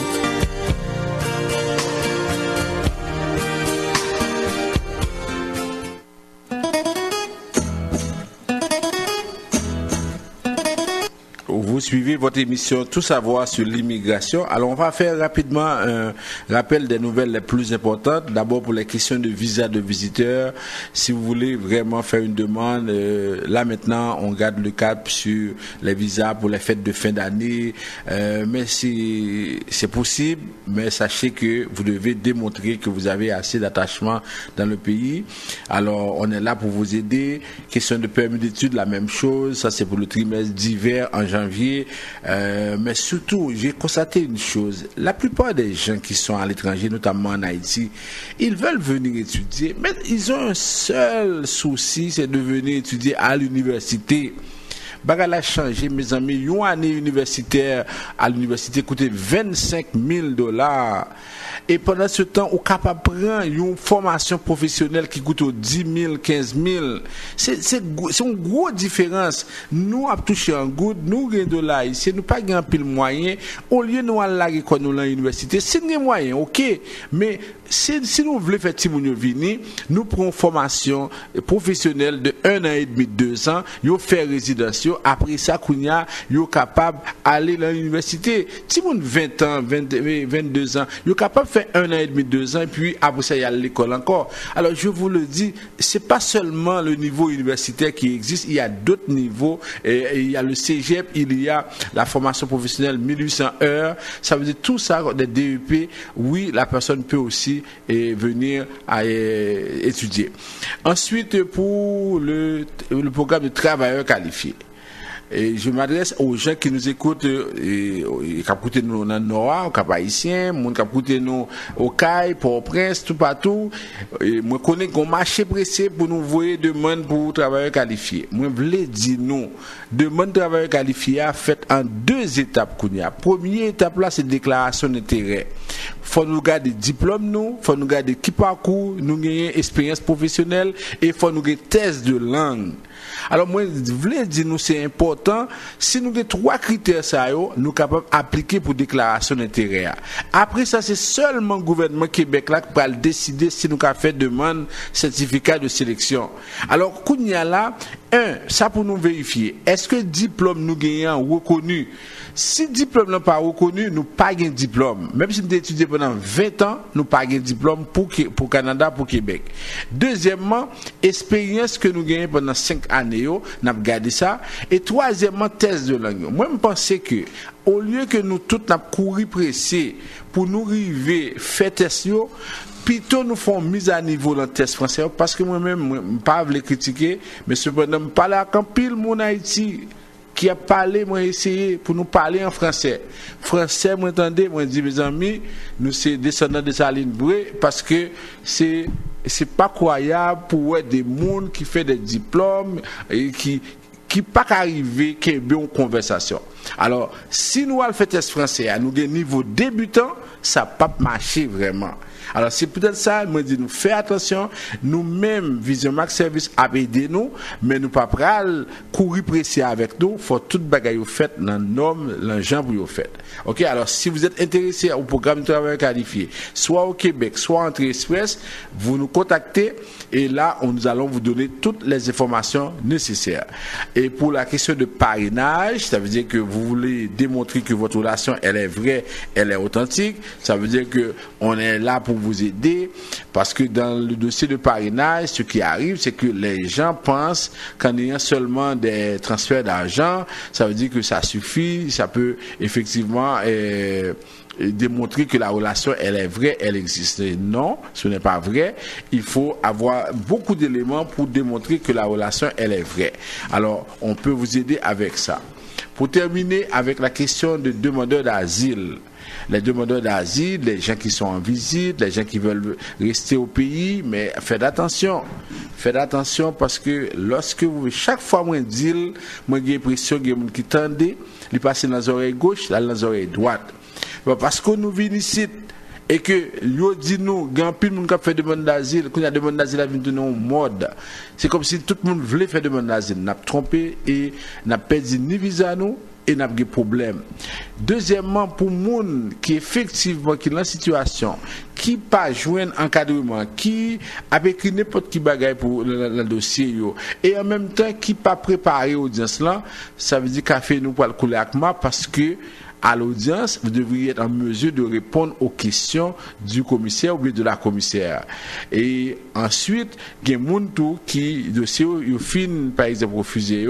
Vous suivez votre émission Tout savoir sur l'immigration. Alors on va faire rapidement un rappel des nouvelles les plus importantes. D'abord pour les questions de visa de visiteurs. Si vous voulez vraiment faire une demande, là maintenant on garde le cap sur les visas pour les fêtes de fin d'année. Mais si c'est possible, mais sachez que vous devez démontrer que vous avez assez d'attachement dans le pays. Alors on est là pour vous aider. Question de permis d'études, la même chose. Ça c'est pour le trimestre d'hiver en janvier. Mais surtout, j'ai constaté une chose. La plupart des gens qui sont à l'étranger, notamment en Haïti, ils veulent venir étudier, mais ils ont un seul souci, c'est de venir étudier à l'université. Bagala a changé, mes amis. Une année universitaire à l'université coûtait $25,000. Et pendant ce temps, on est capable de prendre une formation professionnelle qui coûte 10 000, 15 000. C'est une grosse différence. Nous avons touché un goût, nous avons de là ici, nous n'avons pas un pile moyen. Au lieu de nous aller à l'université, c'est un moyen, ok. Mais si nous voulons faire venir, nous prenons une formation professionnelle de 1 an et demi, 2 ans, nous faisons résidence. Après ça, nous sommes capables d'aller à l'université. Si vous avez 20 ans, 22 ans, vous êtes capable de faire 1 an et demi, 2 ans, et puis après ça, il y a l'école encore. Alors, je vous le dis, ce n'est pas seulement le niveau universitaire qui existe, il y a d'autres niveaux. Il y a le cégep, il y a la formation professionnelle 1800 heures. Ça veut dire tout ça, des DEP, oui, la personne peut aussi venir à étudier. Ensuite, pour le programme de travailleurs qualifiés. Et je m'adresse aux gens qui nous écoutent, qui écoutent nous dans le Nord, aux Haïtiens, qui écoutent nous au CAI, Port-au-Prince, tout partout. Et moi, je connais qu'on marché pressé pour nous voir demande pour travailleurs qualifiés. Moi, je voulais dire non. Demande de travailleurs qualifiés faite en 2 étapes. Première étape là, c'est déclaration d'intérêt. Faut nous garder diplôme nous, faut nous garder qui parcours, nous gagner expérience professionnelle et faut nous gagner test de langue. Alors moi je voulais dire nous c'est important si nous avons 3 critères ça yo nous capable appliquer pour déclaration d'intérêt. Après ça c'est seulement le gouvernement Québec là qui va décider si nous avons fait demande certificat de sélection. Alors kounya là ça pour nous vérifier est-ce que diplôme nous gagnons reconnu. Si diplôme n'est pas reconnu, nous pas gain diplôme. Même si nous étudions pendant 20 ans, nous pas gain diplôme pour Canada, pour Québec. Deuxièmement, expérience que nous gagnons pendant 5 années, nous avons gardé ça. Et troisièmement, test de langue. Moi, je pense que au lieu que nous tous n'a couru pressé pour nous arriver faire test plutôt nous font mise à niveau dans le test français parce que moi-même, je ne pas les critiquer, mais cependant, je parle à Campil, mon Haïti. qui a parlé, moi essayé pour nous parler en français. Français, moi entendez, moi dit mes amis, nous c'est descendants de Saline Bré parce que c'est pas croyable pour des monde qui fait des diplômes et qui pas arriver qui est une conversation. Alors, si nous allons faire test français à nous des niveau débutant, ça pas marcher vraiment. Alors c'est peut-être ça, moi dis nous faire attention, nous-mêmes Vision Max Service a aidé nous, mais nous pas pral courir pressé avec nous, faut toute bagaille au fait dans norme, l'enjeu pour au fait. OK, alors si vous êtes intéressé au programme de travail qualifié, soit au Québec, soit en Entrée Express, vous nous contactez et là nous allons vous donner toutes les informations nécessaires. Et pour la question de parrainage, ça veut dire que vous voulez démontrer que votre relation elle est vraie, elle est authentique, ça veut dire que on est là pour vous aider, parce que dans le dossier de parrainage, ce qui arrive, c'est que les gens pensent qu'en ayant seulement des transferts d'argent, ça veut dire que ça suffit, ça peut effectivement démontrer que la relation elle est vraie, elle existe. Non, ce n'est pas vrai. Il faut avoir beaucoup d'éléments pour démontrer que la relation elle est vraie. Alors, on peut vous aider avec ça. Pour terminer avec la question de demandeurs d'asile. Les demandeurs d'asile, les gens qui sont en visite, les gens qui veulent rester au pays, mais faites attention parce que lorsque vous, chaque fois moi dis, moi j'ai l'impression que gens qui tendent, ils passent dans les oreilles gauche, dans les oreilles droite. Parce que nous venons ici et que yo dit nous, grand pile monde qui fait demande d'asile, quand il y a demande d'asile à venir en mode. C'est comme si tout le monde voulait faire demande d'asile, n'a trompé et n'a perdu ni visa nous. Et n'a pas de problème. Deuxièmement, pour moun qui effectivement qui est dans la situation, qui pas joindre encadrement, qui a écrit n'importe qui bagaille pour le dossier yo, et en même temps qui pas préparé l'audience là, ça veut dire qu'a fait nous pour le couler avec moi parce que à l'audience, vous devriez être en mesure de répondre aux questions du commissaire ou bien de la commissaire. Et ensuite, il y a des gens qui, dossier, ils finissent par exemple refuser,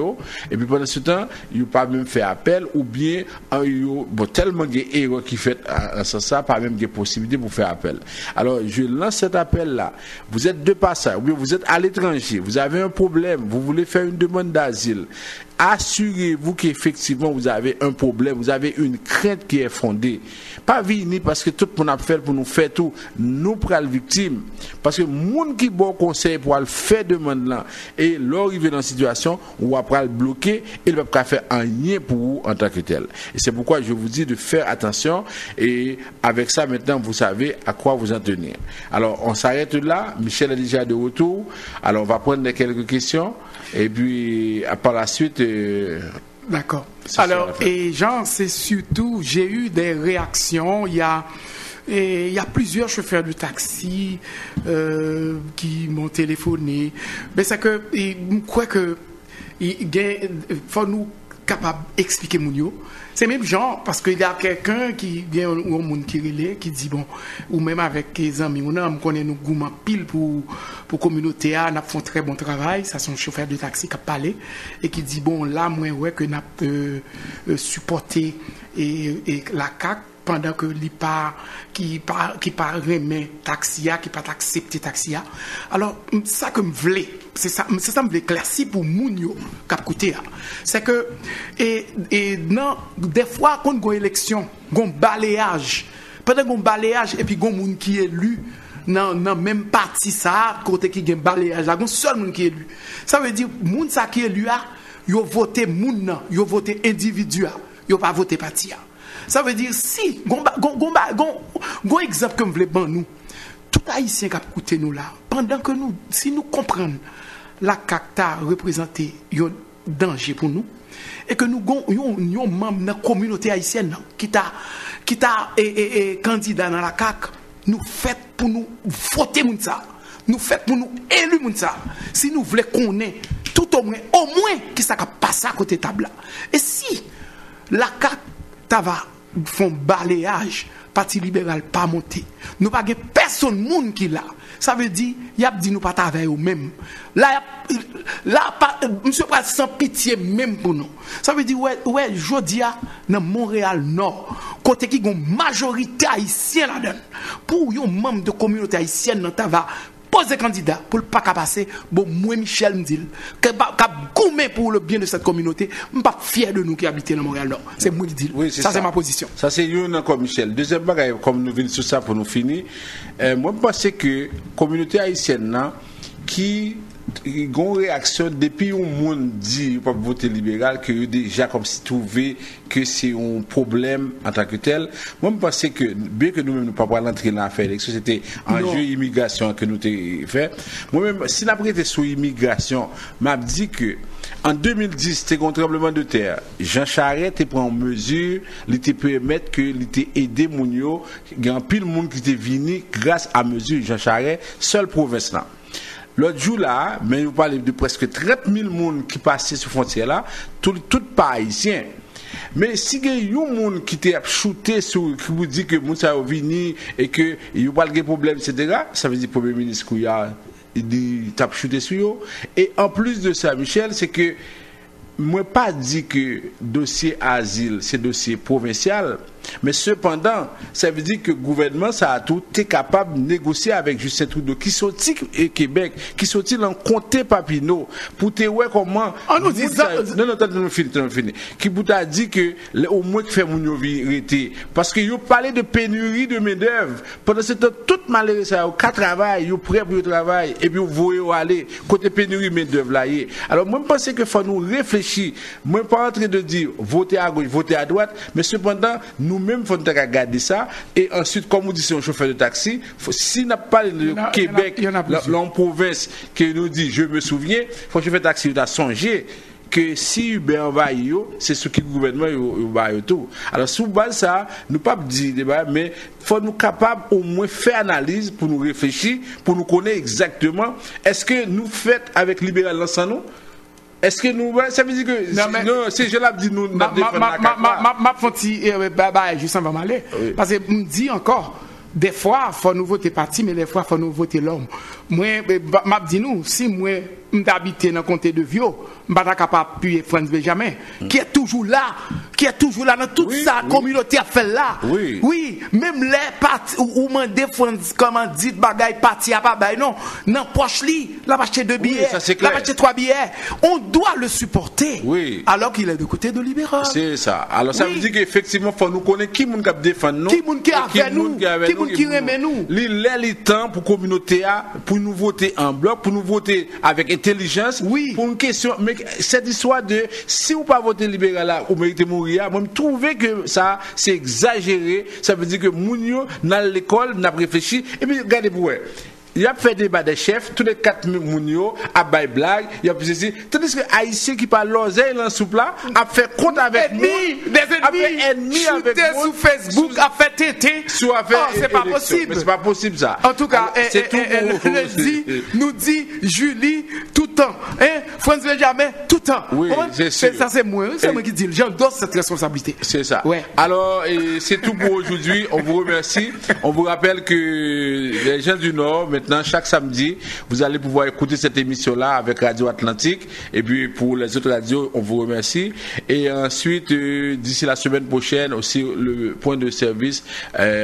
et puis pendant ce temps, ils n'ont pas même fait appel, ou bien, tellement de erreurs qui fait en ce sens, pas même de possibilité pour faire appel. Alors, je lance cet appel-là. Vous êtes de passage, ou bien vous êtes à l'étranger, vous avez un problème, vous voulez faire une demande d'asile. Assurez-vous qu'effectivement vous avez un problème, vous avez une crainte qui est fondée. Pas venir parce que tout le monde a fait pour nous faire tout, nous prenons victime. Parce que moun qui bon conseil pour le faire demande là et l'arriver dans la situation, on va pas le bloquer et il va pas faire rien pour vous en tant que tel. Et c'est pourquoi je vous dis de faire attention et avec ça maintenant vous savez à quoi vous en tenir. Alors on s'arrête là, Michel est déjà de retour. Alors on va prendre quelques questions. Et puis, par la suite... D'accord. Alors, et Jean, c'est surtout, j'ai eu des réactions. Il y a plusieurs chauffeurs de taxi qui m'ont téléphoné. Mais c'est que, je crois que il faut nous capable d'expliquer mon. C'est même genre, parce qu'il y a quelqu'un qui vient au monde qui dit, bon, ou même avec les amis, on connaît nous goûts pile pour communauté, on a fait un très bon travail, ça sont chauffeurs de taxi qui a parlé, et qui dit, bon, là, moi, ouais, que n'a supporté et la CAC, pendant que qui pas remet taxia, qui pas accepté taxia. Alors ça que me voulait, c'est ça me voulait éclaircir pour moun yo k'ap koute. C'est que et non des fois quand gon élection, gon balayage. Pendant gon balayage et puis gon moun qui élu non même parti ça côté qui gen balayage, là gon seul moun qui élu. Ça veut dire moun ça qui élu a, yo voté moun nan, yo voté individu a, yo pas voté parti a. Ça veut dire si gon exemple que me voulez ban nous tout haïtien qui a écouté nous là pendant que nous si nous comprenons la CACTA représenter un danger pour nous et que nous yon membre de la communauté haïtienne qui t'a candidat dans la CAC nous fait pour nous voter moun ça nous fait pour nous élu moun ça si nous voulons connaître tout au moins qui ça passe à côté table là et si la CAC va font balayage parti libéral pas monter nous pas personne monde qui là ça veut dire y a dit nous pas travailler au même là monsieur pas sans pitié même pour nous ça veut dire ouais jodia dans Montréal Nord côté qui gon majorité haïtienne là-dedans pour un membre de communauté haïtienne ta va poser candidat pour le pas passer. Bon, moi, Michel me dit, que gourmet pour le bien de cette communauté, je ne suis pas fier de nous qui habitons dans Montréal. Non, c'est moi qui dis. Oui, ça, c'est ma position. Ça, c'est une encore, Michel. Deuxième bagage, comme nous venons sur ça pour nous finir, moi, je pense que la communauté haïtienne, qui une réaction depuis où le monde dit pas voter libéral que déjà comme si trouvé que c'est un problème en tant que tel. Moi je pense que bien que nous-mêmes nous pas l'entrée dans l'affaire l'élection, c'était un jeu immigration que nous avons fait. Moi-même si n'a prêté sur immigration, m'a dit que en 2010 c'était un tremblement de terre. Jean Charest te prend mesure, il te permettre que il te aider Mounio, il y a un pile monde qui était venu grâce à mesure Jean Charest seule province là. L'autre jour là, mais vous parlez de presque 30 000 personnes qui passaient sur la frontière là, tout pas haïtien. Mais si il y a un monde qui t'a shooté sur, qui vous dit que moun sa vini et que il n'y a pas de problème, etc., ça veut dire que le Premier ministre il t'a shooté sur eux. Et en plus de ça, Michel, c'est que moi pas dit que dossier asile c'est dossier provincial, mais cependant ça veut dire que le gouvernement ça a tout est capable de négocier avec Justin Trudeau qui sorti et Québec qui sorti dans comté Papineau pour te voir comment on nous dit ça non fini qui vous a dit que au moins que faire mon vérité parce que yo parlé de pénurie de main d'œuvre pendant ce temps tout malheureux ça au travail yo prêt pour le travail et puis vous voyez aller côté pénurie main d'œuvre là. Alors moi je pense que faut nous réfléchir, moi pas en train de dire voter à gauche voter à droite, mais cependant nous-mêmes, il faut regarder ça. Et ensuite, comme vous dites, c'est un chauffeur de taxi. Si n'a pas le Québec, l'en province, qui nous dit, je me souviens, il faut que le chauffeur de taxi doit songer que si Uber va c'est ce que le gouvernement va tout. Alors, sous base ça, nous pas dire débat, mais il faut nous capables au moins faire analyse pour nous réfléchir, pour nous connaître exactement. Est-ce que nous faisons avec libéral l'ensemble? Est-ce que nous, ça veut dire que non, c'est je l'ai dit nous ma fonti juste avant m'aller parce que me dit encore des fois faut nous voter parti mais des fois faut nous voter l'homme. Moi m'a dit nous si moi m'habiter dans comté de Vieux, m'pas capable appuyer France Benjamin qui est toujours là dans toute sa communauté a fait là. Oui, même les partis ou mandé France comment dit bagaille parti a pas bail non poche li, la acheter 2 billets, la acheter 3 billets. On doit le supporter. Alors qu'il est de côté de libéral. C'est ça. Alors ça veut dire qu'effectivement faut nous connaître qui moun qui défend nous, qui moun qui avec nous, qui moun qui remet nous. Les temps pour communauté a pour nous voter en bloc, pour nous voter avec intelligence, pour une question mais cette histoire de si vous pas voter libéral là ou méritez mourir, moi je trouve que ça c'est exagéré. Ça veut dire que Mounio dans l'école n'a réfléchi et puis regardez pour il a fait débat des chefs, tous les 4 Mounio, a bail blague, il a plus ceci. Tandis que Haïtien qui parle l'oseille dans soupe là, a fait compte avec nous, des ennemis avec nous, sur Facebook, a fait tété. C'est pas possible. C'est pas possible ça. En tout cas, nous dit Julie tout le temps, France Benjamin tout le temps. Oui, c'est ça c'est moi qui dis, j'endosse cette responsabilité. C'est ça. Alors, c'est tout pour aujourd'hui. On vous remercie. On vous rappelle que les gens du Nord, maintenant, chaque samedi, vous allez pouvoir écouter cette émission-là avec Radio Atlantique. Et puis, pour les autres radios, on vous remercie. Et ensuite, d'ici la semaine prochaine, aussi, le point de service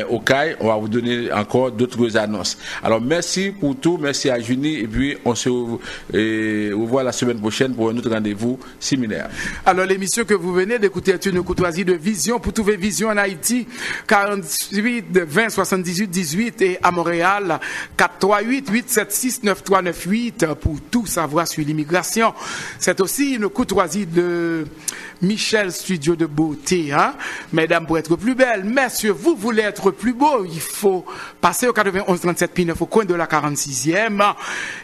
au CAI, on va vous donner encore d'autres annonces. Alors, merci pour tout. Merci à Junie. Et puis, on se revoit la semaine prochaine pour un autre rendez-vous similaire. Alors, l'émission que vous venez d'écouter est une courtoisie de Vision. Pour trouver Vision en Haïti, 48 20 78 18 et à Montréal, 438-876-9398 pour tout savoir sur l'immigration. C'est aussi une courtoisie de Michel Studio de Beauté. Mesdames, pour être plus belles, messieurs, vous voulez être plus beau, il faut passer au 91 37 P9 au coin de la 46e.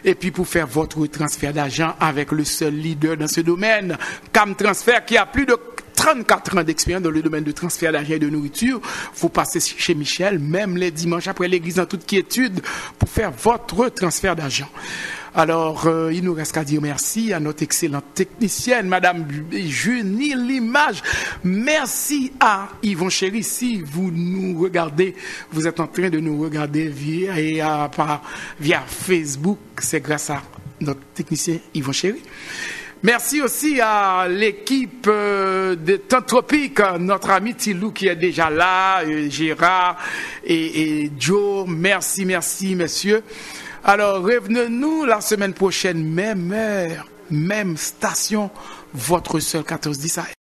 Et puis pour faire votre transfert d'argent avec le seul leader dans ce domaine, Cam Transfert, qui a plus de 34 ans d'expérience dans le domaine de transfert d'argent et de nourriture. Vous passez chez Michel, même les dimanches après l'église en toute quiétude, pour faire votre transfert d'argent. Alors, il nous reste qu'à dire merci à notre excellente technicienne, Madame Junie Limage. Merci à Yvon Chéri. Si vous nous regardez, vous êtes en train de nous regarder via Facebook, c'est grâce à notre technicien Yvon Chéri. Merci aussi à l'équipe de Tantropique, notre ami Tilou qui est déjà là, Gérard et Joe. Merci, messieurs. Alors, revenez-nous la semaine prochaine, même heure, même station, votre seul 14-10 AM.